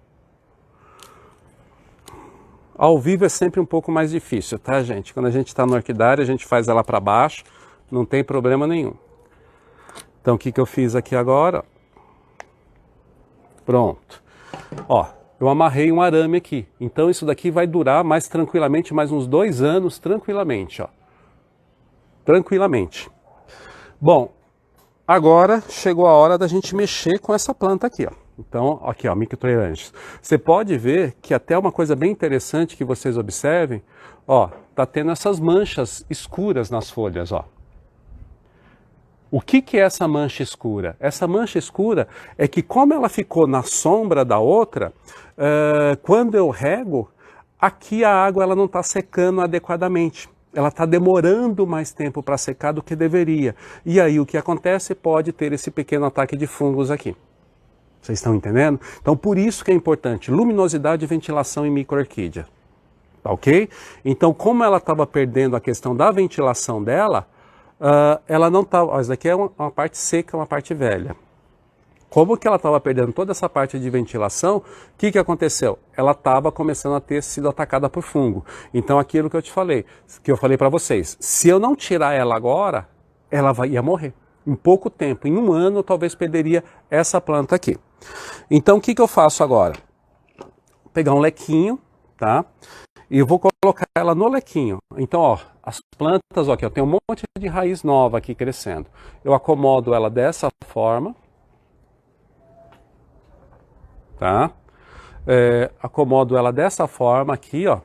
Ao vivo é sempre um pouco mais difícil, tá, gente? Quando a gente está no orquidária, a gente faz ela para baixo, não tem problema nenhum. Então, o que eu fiz aqui agora? Pronto. Ó, eu amarrei um arame aqui. Então, isso daqui vai durar mais tranquilamente, mais uns 2 anos, tranquilamente, ó. Tranquilamente. Bom, agora chegou a hora da gente mexer com essa planta aqui, ó. Então, aqui, ó, Microtrielanges. Você pode ver que até uma coisa bem interessante que vocês observem, ó, tá tendo essas manchas escuras nas folhas, ó. O que é essa mancha escura? Essa mancha escura é que, como ela ficou na sombra da outra, quando eu rego, aqui a água ela não está secando adequadamente. Ela está demorando mais tempo para secar do que deveria. E aí o que acontece? Pode ter esse pequeno ataque de fungos aqui. Vocês estão entendendo? Então por isso que é importante luminosidade, ventilação em micro-orquídea. Ok? Então como ela estava perdendo a questão da ventilação dela, ela não estava... Isso daqui é uma parte seca, uma parte velha. Como que ela estava perdendo toda essa parte de ventilação, o que aconteceu? Ela estava começando a ter sido atacada por fungo. Então aquilo que eu te falei, que eu falei para vocês, se eu não tirar ela agora, ela ia morrer. Em pouco tempo, em 1 ano, eu talvez perderia essa planta aqui. Então o que eu faço agora? Vou pegar um lequinho, tá? E eu vou colocar ela no lequinho. Então, ó, as plantas, ó, aqui, eu tenho um monte de raiz nova aqui crescendo. Eu acomodo ela dessa forma. Tá? Acomodo ela dessa forma aqui, ó.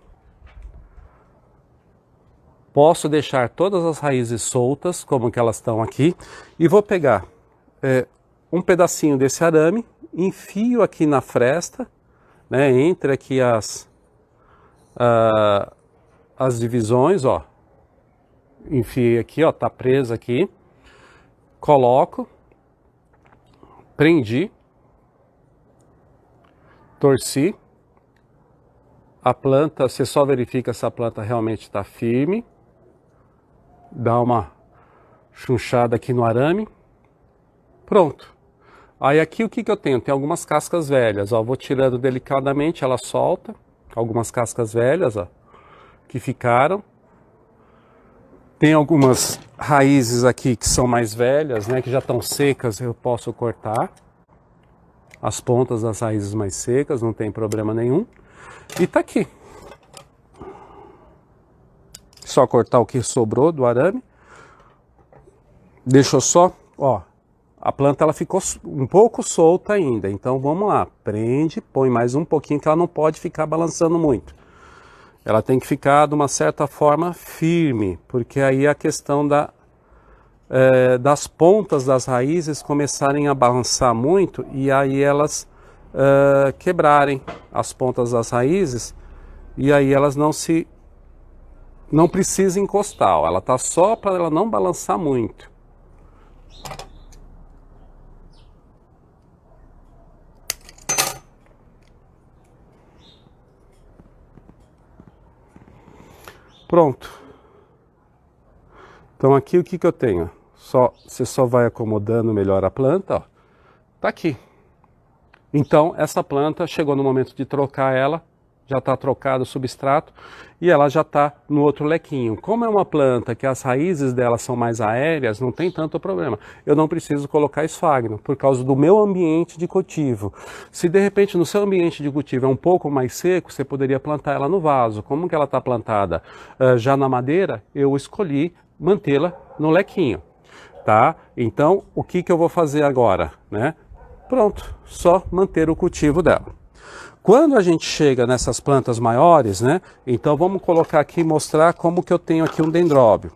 Posso deixar todas as raízes soltas, como que elas estão aqui, e vou pegar um pedacinho desse arame, enfio aqui na fresta, né, entre aqui as as divisões, ó. Enfiei aqui, ó, tá presa aqui. Coloco. Prendi. Torci. A planta, você só verifica se a planta realmente está firme. Dá uma chunchada aqui no arame. Pronto. Aí aqui o que eu tenho? Tem algumas cascas velhas, ó. Vou tirando delicadamente, ela solta. Algumas cascas velhas, ó, que ficaram. Tem algumas raízes aqui que são mais velhas, né, que já estão secas, eu posso cortar. As pontas das raízes mais secas, não tem problema nenhum. E tá aqui. Só cortar o que sobrou do arame. Deixa eu só, ó, a planta ela ficou um pouco solta ainda. Então vamos lá, prende, põe mais um pouquinho que ela não pode ficar balançando muito. Ela tem que ficar de uma certa forma firme, porque aí a questão das pontas das raízes começarem a balançar muito e aí elas quebrarem as pontas das raízes e aí elas não precisam encostar, ó. Ela tá só para ela não balançar muito. Pronto. Então aqui o que eu tenho? Você só vai acomodando melhor a planta, ó. Tá aqui. Então essa planta chegou no momento de trocar ela, já está trocado o substrato e ela já está no outro lequinho. Como é uma planta que as raízes dela são mais aéreas, não tem tanto problema. Eu não preciso colocar esfagno por causa do meu ambiente de cultivo. Se de repente no seu ambiente de cultivo é um pouco mais seco, você poderia plantar ela no vaso. Como que ela está plantada já na madeira, eu escolhi mantê-la no lequinho, tá? Então o que eu vou fazer agora, né? Pronto, só manter o cultivo dela. Quando a gente chega nessas plantas maiores, né? Então vamos colocar aqui e mostrar como que eu tenho aqui um dendróbio.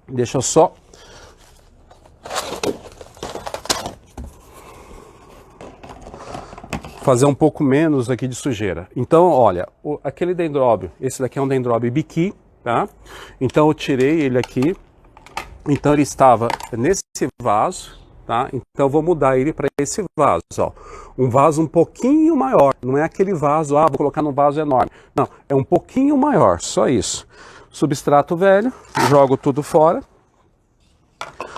Deixa eu só fazer um pouco menos aqui de sujeira. Então, olha, aquele dendróbio, esse daqui é um dendróbio biqui, tá? Então eu tirei ele aqui. Então ele estava nesse vaso. Tá? Então eu vou mudar ele para esse vaso, ó. Um vaso um pouquinho maior, não é aquele vaso, vou colocar num vaso enorme. Não, é um pouquinho maior, só isso. Substrato velho, jogo tudo fora.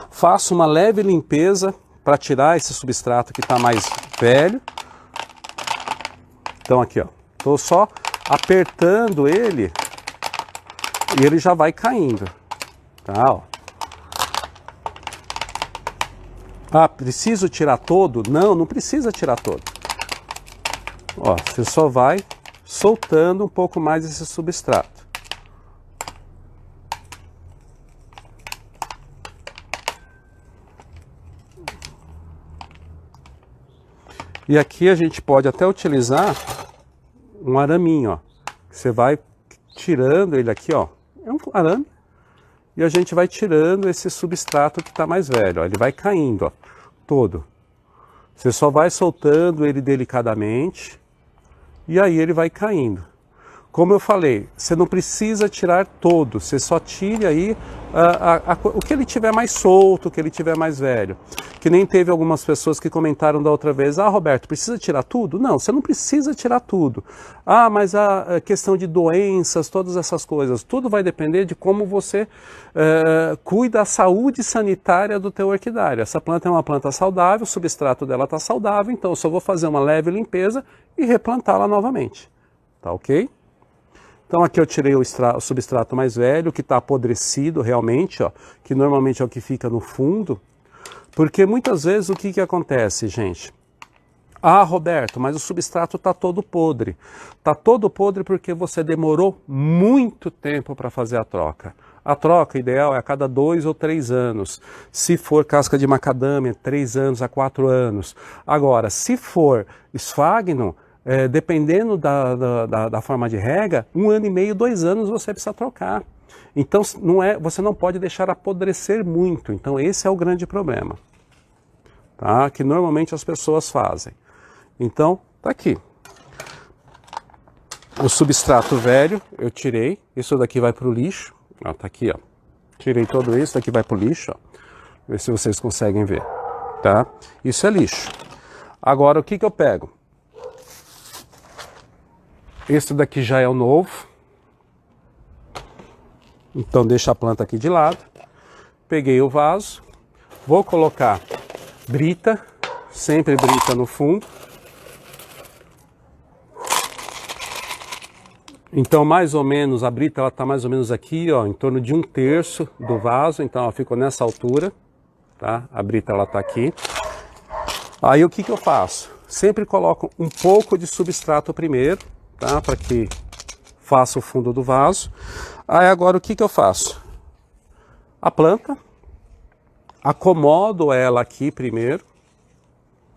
Faço uma leve limpeza para tirar esse substrato que está mais velho. Então aqui, ó, estou só apertando ele e ele já vai caindo, tá? Ó. Ah, preciso tirar todo? Não, não precisa tirar todo. Ó, você só vai soltando um pouco mais esse substrato. E aqui a gente pode até utilizar um araminho, ó. Você vai tirando ele aqui, ó. É um arame. E a gente vai tirando esse substrato que está mais velho, ó. Ele vai caindo, ó, todo. Você só vai soltando ele delicadamente e aí ele vai caindo. Como eu falei, você não precisa tirar todo, você só tire aí o que ele tiver mais solto, o que ele tiver mais velho. Que nem teve algumas pessoas que comentaram da outra vez, Roberto, precisa tirar tudo? Não, você não precisa tirar tudo. Mas a questão de doenças, todas essas coisas, tudo vai depender de como você cuida da saúde sanitária do teu orquidário. Essa planta é uma planta saudável, o substrato dela está saudável, então eu só vou fazer uma leve limpeza e replantá-la novamente. Tá ok? Então aqui eu tirei o substrato mais velho, que está apodrecido realmente, ó, que normalmente é o que fica no fundo. Porque muitas vezes o que acontece, gente? Roberto, mas o substrato está todo podre. Está todo podre porque você demorou muito tempo para fazer a troca. A troca ideal é a cada 2 ou 3 anos. Se for casca de macadâmia, 3 anos a 4 anos. Agora, se for esfagno, dependendo da forma de rega, 1 ano e meio, 2 anos você precisa trocar. Então você não pode deixar apodrecer muito. Então esse é o grande problema, tá? Que normalmente as pessoas fazem. Então tá aqui. o substrato velho, eu tirei, isso daqui vai para o lixo, ó, tá aqui, ó. Tirei todo isso, daqui vai para o lixo, ó. Ver se vocês conseguem ver, tá? Isso é lixo. Agora, o que que eu pego? Esse daqui já é o novo. Então, deixa a planta aqui de lado. Peguei o vaso, vou colocar brita, sempre brita no fundo. Então, mais ou menos, a brita ela está mais ou menos aqui, ó, em torno de 1/3 do vaso. Então, ela ficou nessa altura, tá? A brita ela está aqui. Aí, o que que eu faço? Sempre coloco um pouco de substrato primeiro, tá? Para que faça o fundo do vaso. Aí, agora, o que que eu faço? A planta, acomodo ela aqui primeiro.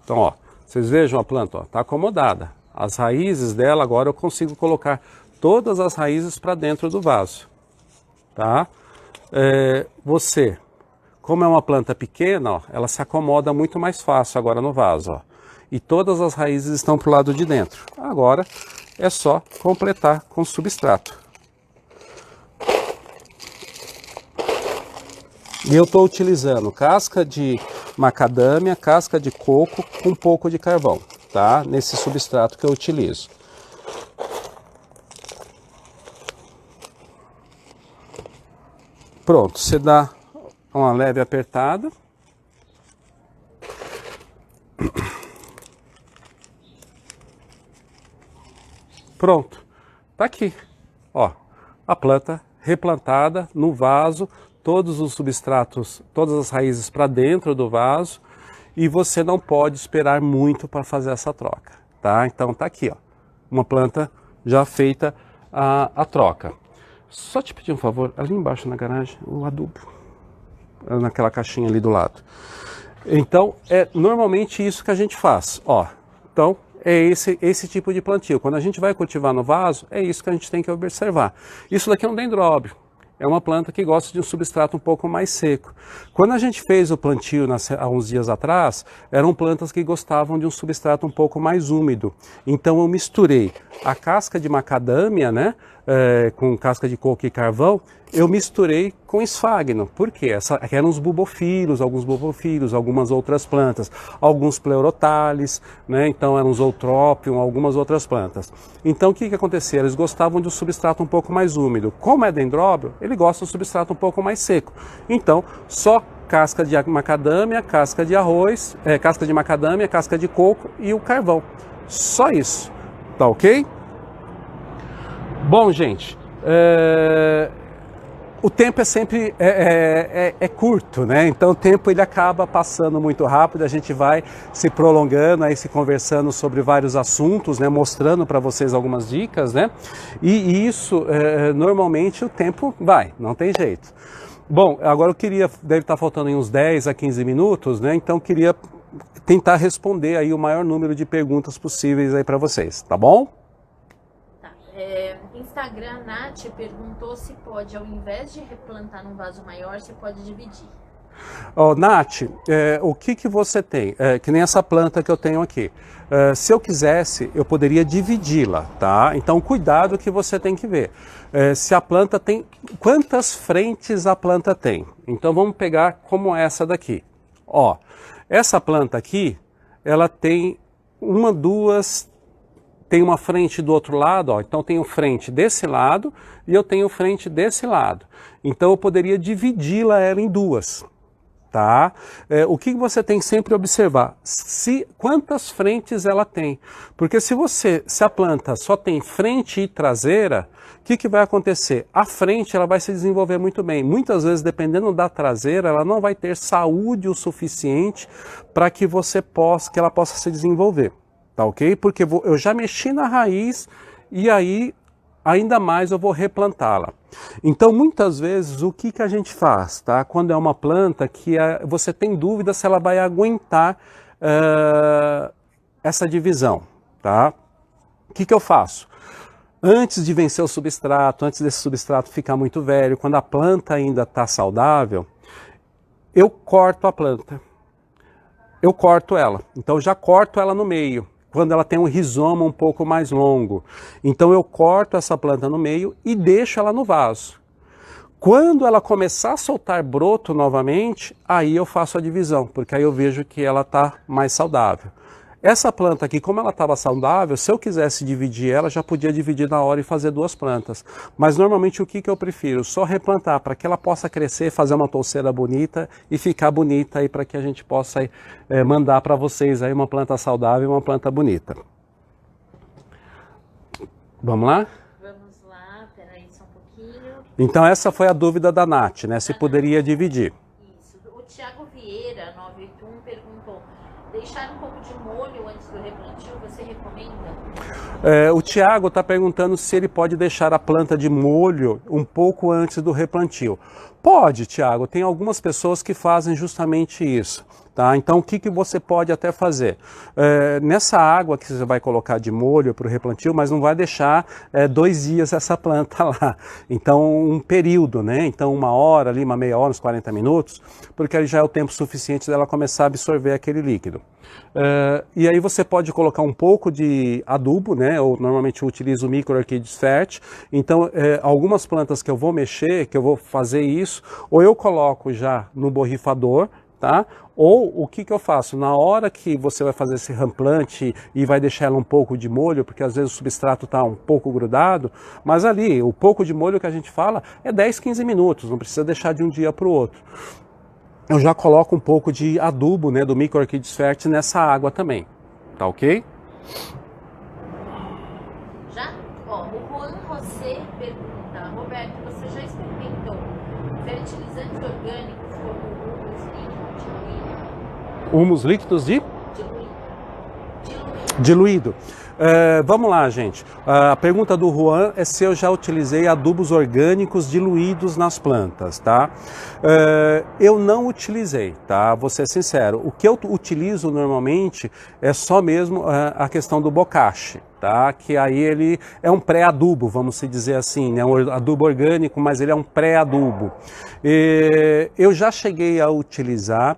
Então, ó, vocês vejam a planta, ó, tá acomodada. As raízes dela, agora eu consigo colocar todas as raízes para dentro do vaso, tá? Você, como é uma planta pequena, ó, ela se acomoda muito mais fácil agora no vaso, ó. E todas as raízes estão para o lado de dentro. Agora é só completar com substrato. E eu estou utilizando casca de macadâmia, casca de coco com um pouco de carvão, tá? Nesse substrato que eu utilizo. Pronto, você dá uma leve apertada. Pronto, tá aqui, ó, a planta replantada no vaso, todos os substratos, todas as raízes para dentro do vaso, e você não pode esperar muito para fazer essa troca, tá? Então tá aqui, ó, uma planta já feita a troca. Só te pedir um favor, ali embaixo na garagem, o adubo, naquela caixinha ali do lado. Então, é normalmente isso que a gente faz, ó. Então, é esse tipo de plantio. Quando a gente vai cultivar no vaso, é isso que a gente tem que observar. Isso daqui é um dendróbio. É uma planta que gosta de um substrato um pouco mais seco. Quando a gente fez o plantio há uns dias atrás, eram plantas que gostavam de um substrato um pouco mais úmido. Então eu misturei a casca de macadâmia, né, com casca de coco e carvão, eu misturei com esfagno. Por quê? Aqui eram os bulbofilos, algumas outras plantas, alguns pleurotales, né? Então eram os eutrópion, algumas outras plantas. Então o que que acontecia? Eles gostavam de um substrato um pouco mais úmido. Como é dendróbio, ele gosta de um substrato um pouco mais seco. Então, só casca de macadâmia, casca de arroz, casca de macadâmia, casca de coco e o carvão. Só isso. Tá ok? Bom, gente, o tempo é sempre curto, né? Então o tempo ele acaba passando muito rápido, a gente vai se prolongando, aí se conversando sobre vários assuntos, né? Mostrando para vocês algumas dicas, né? E isso, normalmente o tempo vai, não tem jeito. Bom, agora eu queria, deve estar faltando uns 10 a 15 minutos, né? Então eu queria tentar responder aí o maior número de perguntas possíveis aí para vocês, tá bom? Instagram, Nath perguntou se pode, ao invés de replantar num vaso maior, você pode dividir. Oh, Nath, o que você tem? Que nem essa planta que eu tenho aqui. Se eu quisesse, eu poderia dividi-la, tá? Então, cuidado que você tem que ver. Se a planta tem... Quantas frentes a planta tem? Então, vamos pegar como essa daqui. Ó, essa planta aqui, ela tem uma, duas... Tem uma frente do outro lado, ó, então tenho frente desse lado e eu tenho frente desse lado. Então eu poderia dividi-la ela em duas, tá? O que você tem que sempre observar? Quantas frentes ela tem. Porque se a planta só tem frente e traseira, o que vai acontecer? A frente ela vai se desenvolver muito bem. Muitas vezes, dependendo da traseira, ela não vai ter saúde o suficiente para que ela possa se desenvolver. Tá ok? Porque eu já mexi na raiz e aí ainda mais eu vou replantá-la. Então muitas vezes o que a gente faz, tá? Quando é uma planta que você tem dúvida se ela vai aguentar essa divisão, tá? O que eu faço? Antes de vencer o substrato, antes desse substrato ficar muito velho, quando a planta ainda está saudável, eu corto a planta. Eu corto ela. Então já corto ela no meio. quando ela tem um rizoma um pouco mais longo. Então eu corto essa planta no meio e deixo ela no vaso. Quando ela começar a soltar broto novamente, aí eu faço a divisão, porque aí eu vejo que ela está mais saudável. Essa planta aqui, como ela estava saudável, se eu quisesse dividir ela, já podia dividir na hora e fazer 2 plantas. Mas normalmente o que eu prefiro? Só replantar para que ela possa crescer, fazer uma touceira bonita e ficar bonita aí para que a gente possa mandar para vocês aí uma planta saudável e uma planta bonita. Vamos lá? Vamos lá, peraí só um pouquinho. Então essa foi a dúvida da Nath, né? Se poderia dividir. Isso. O Thiago Vieira, 981, perguntou: deixar um pouco de molho antes do replantio, você recomenda? O Thiago está perguntando se ele pode deixar a planta de molho um pouco antes do replantio. Pode, Thiago. Tem algumas pessoas que fazem justamente isso. Tá? Então, o que você pode até fazer? Nessa água que você vai colocar de molho para o replantio, mas não vai deixar 2 dias essa planta lá. Então, um período, né? Então, 1 hora, ali, uma meia hora, uns 40 minutos, porque aí já é o tempo suficiente dela começar a absorver aquele líquido. E aí você pode colocar um pouco de adubo, né? Eu normalmente utilizo o Micro Orchids Fert. Então, algumas plantas que eu vou mexer, que eu vou fazer isso, ou eu coloco já no borrifador, tá? Ou o que eu faço? Na hora que você vai fazer esse ramplante e vai deixar ela um pouco de molho, porque às vezes o substrato está um pouco grudado, mas ali, o pouco de molho que a gente fala é 10, 15 minutos, não precisa deixar de um dia para o outro. Eu já coloco um pouco de adubo, né, do Micro Orchids Fert nessa água também, tá ok? Já? Ó, o Juan José pergunta: Roberto, você já experimentou fertilizantes orgânicos como Humus líquidos de? Diluído. Diluído. Vamos lá, gente. A pergunta do Juan é se eu já utilizei adubos orgânicos diluídos nas plantas, tá? Eu não utilizei, tá? Vou ser sincero. O que eu utilizo normalmente é só mesmo a questão do bocache, tá? Que aí ele é um pré-adubo, vamos se dizer assim, né? Um adubo orgânico, mas ele é um pré-adubo. Eu já cheguei a utilizar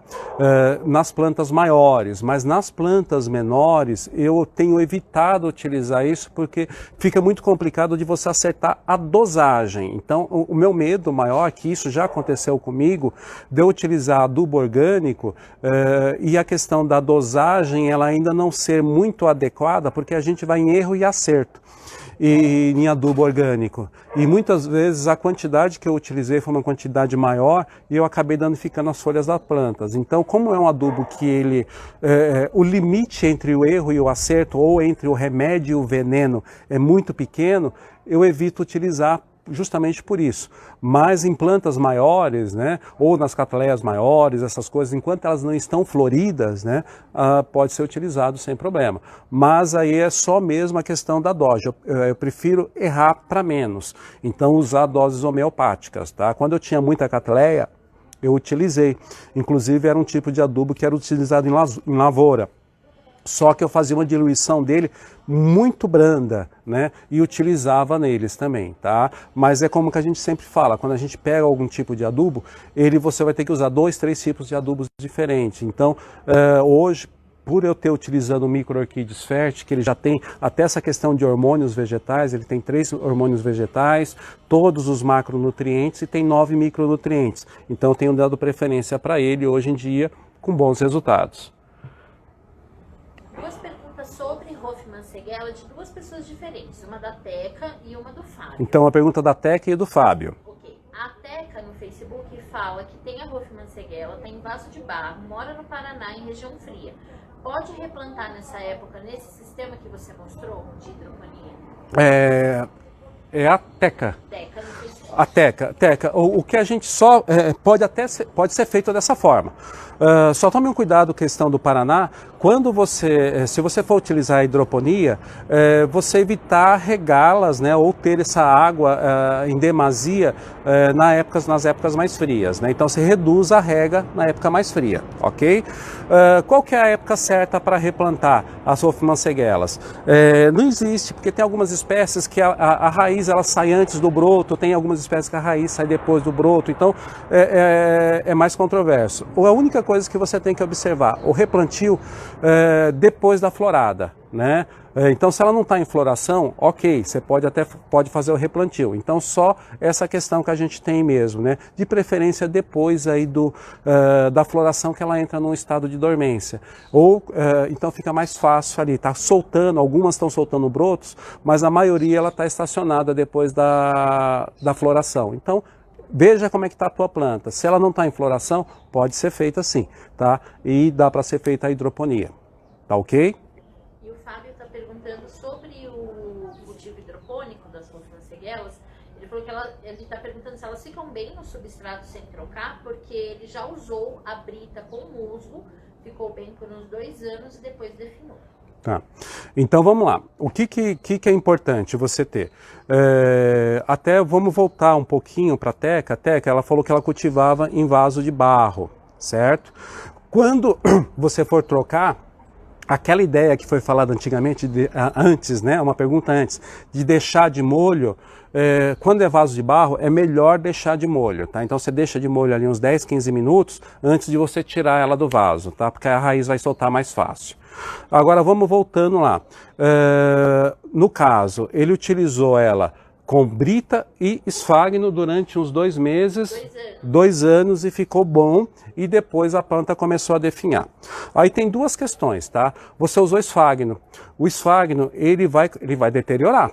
nas plantas maiores, mas nas plantas menores eu tenho evitado utilizar isso porque fica muito complicado de você acertar a dosagem. Então o meu medo maior, que isso já aconteceu comigo, de eu utilizar adubo orgânico e a questão da dosagem ela ainda não ser muito adequada, porque a gente vai em erro e acerto em adubo orgânico. E muitas vezes a quantidade que eu utilizei foi uma quantidade maior e eu acabei danificando as folhas das plantas. Então, como é um adubo que ele, o limite entre o erro e o acerto, ou entre o remédio e o veneno é muito pequeno, eu evito utilizar justamente por isso. Mas em plantas maiores, né, ou nas cataleias maiores, essas coisas, enquanto elas não estão floridas, né, pode ser utilizado sem problema. Mas aí é só mesmo a questão da dose. Eu prefiro errar para menos. Então usar doses homeopáticas, tá? Quando eu tinha muita cataleia, eu utilizei. Inclusive era um tipo de adubo que era utilizado em lavoura. Só que eu fazia uma diluição dele muito branda, né? E utilizava neles também, tá? Mas é como que a gente sempre fala, quando a gente pega algum tipo de adubo, você vai ter que usar 2, 3 tipos de adubos diferentes. Então, hoje, por eu ter utilizando o Micro Orchids Fert, que ele já tem até essa questão de hormônios vegetais, ele tem 3 hormônios vegetais, todos os macronutrientes e tem 9 micronutrientes. Então, eu tenho dado preferência para ele hoje em dia com bons resultados. 2 perguntas sobre Hoffmann Segela de 2 pessoas diferentes, uma da Teca e uma do Fábio. Então a pergunta da Teca e do Fábio. Ok. A Teca no Facebook fala que tem a Hoffmann Segela, tem vaso de barro, mora no Paraná em região fria. Pode replantar nessa época, nesse sistema que você mostrou, de hidroponia? É a Teca. Teca no Facebook. A Teca. O que a gente só pode ser feito dessa forma. Só tome um cuidado com a questão do Paraná. Quando se você for utilizar a hidroponia, você evitar regá-las, né, ou ter essa água em demasia nas épocas mais frias, né? Então você reduz a rega na época mais fria, ok? Qual que é a época certa para replantar as Hoffmann Segelas? Não existe, porque tem algumas espécies que a raiz ela sai antes do broto, tem algumas espécies que a raiz sai depois do broto, então é mais controverso. A única coisa que você tem que observar, o replantio, depois da florada, né? Então, se ela não está em floração, ok, você pode fazer o replantio. Então, só essa questão que a gente tem mesmo, né? De preferência depois aí da floração que ela entra num estado de dormência. Ou, então fica mais fácil ali, tá soltando, algumas estão soltando brotos, mas a maioria ela está estacionada depois da floração. Então, veja como é que está a tua planta. Se ela não está em floração, pode ser feita assim, tá? E dá para ser feita a hidroponia, tá ok? E o Fábio está perguntando sobre o cultivo hidropônico das Rofimanceguelas. Ele falou que ele está perguntando se elas ficam bem no substrato sem trocar, porque ele já usou a brita com musgo, ficou bem por uns 2 anos e depois definou. Tá. Então vamos lá. O que é importante você ter? Até vamos voltar um pouquinho para a Teca. A Teca, ela falou que ela cultivava em vaso de barro, certo? Quando você for trocar, aquela ideia que foi falada antigamente, antes, né? Uma pergunta antes, de deixar de molho, quando é vaso de barro, é melhor deixar de molho, tá? Então você deixa de molho ali uns 10, 15 minutos antes de você tirar ela do vaso, tá? Porque a raiz vai soltar mais fácil. Agora vamos voltando lá. No caso, ele utilizou ela com brita e esfagno durante uns 2 meses, 2 anos, e ficou bom, e depois a planta começou a definhar. Aí tem 2 questões, tá? Você usou esfagno. O esfagno, ele vai deteriorar,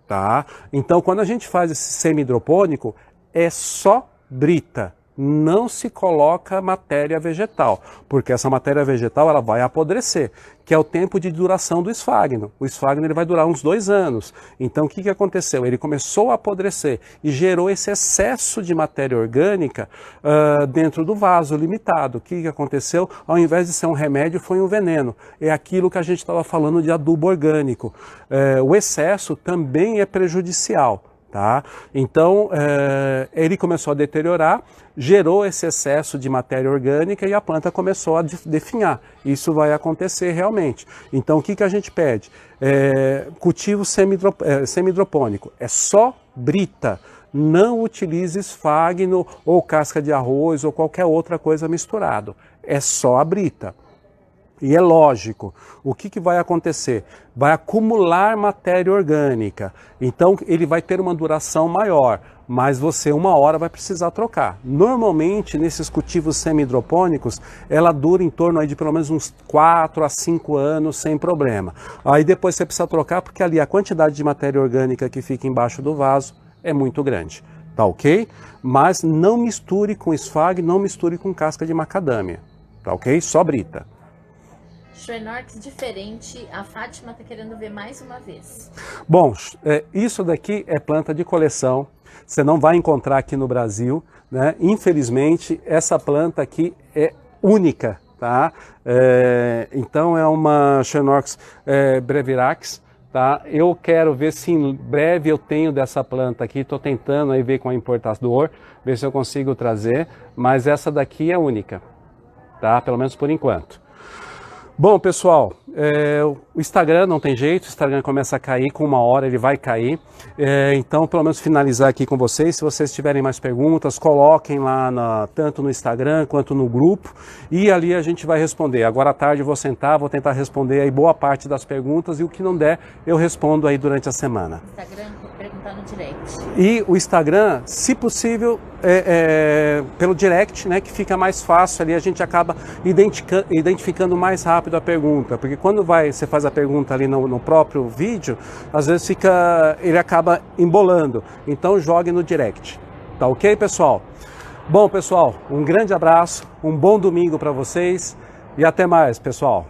tá? Então, quando a gente faz esse semi-hidropônico, é só brita. Não se coloca matéria vegetal, porque essa matéria vegetal ela vai apodrecer, que é o tempo de duração do esfagno. O esfagno ele vai durar uns 2 anos. Então o que aconteceu? Ele começou a apodrecer e gerou esse excesso de matéria orgânica dentro do vaso limitado. O que aconteceu? Ao invés de ser um remédio, foi um veneno. É aquilo que a gente estava falando de adubo orgânico. O excesso também é prejudicial. Tá? Então ele começou a deteriorar, gerou esse excesso de matéria orgânica e a planta começou a definhar. Isso vai acontecer realmente. Então o que a gente pede? Cultivo semi-hidropônico. É só brita. Não utilize esfagno ou casca de arroz ou qualquer outra coisa misturado. É só a brita. E é lógico, o que vai acontecer? Vai acumular matéria orgânica, então ele vai ter uma duração maior, mas você uma hora vai precisar trocar. Normalmente, nesses cultivos semi-hidropônicos, ela dura em torno aí de pelo menos uns 4 a 5 anos sem problema. Aí depois você precisa trocar, porque ali a quantidade de matéria orgânica que fica embaixo do vaso é muito grande, tá ok? Mas não misture com esfagno, não misture com casca de macadâmia, tá ok? Só brita. Schwenorix diferente, a Fátima está querendo ver mais uma vez. Bom, isso daqui é planta de coleção, você não vai encontrar aqui no Brasil, né? Infelizmente, essa planta aqui é única, tá? Então é uma Schwenorix brevirax, tá? Eu quero ver se em breve eu tenho dessa planta aqui, estou tentando aí ver com a importador, ver se eu consigo trazer, mas essa daqui é única, tá? Pelo menos por enquanto. Bom, pessoal, o Instagram não tem jeito, o Instagram começa a cair, com 1 hora ele vai cair. Então, pelo menos finalizar aqui com vocês, se vocês tiverem mais perguntas, coloquem lá tanto no Instagram quanto no grupo, e ali a gente vai responder. Agora à tarde eu vou sentar, vou tentar responder aí boa parte das perguntas, e o que não der, eu respondo aí durante a semana. Instagram, vou perguntar no direct. E o Instagram, se possível, pelo direct, né, que fica mais fácil ali, a gente acaba identificando mais rápido a pergunta, porque quando você faz a pergunta ali no próprio vídeo, às vezes ele acaba embolando. Então jogue no direct, tá ok, pessoal? Bom, pessoal, um grande abraço, um bom domingo para vocês e até mais, pessoal.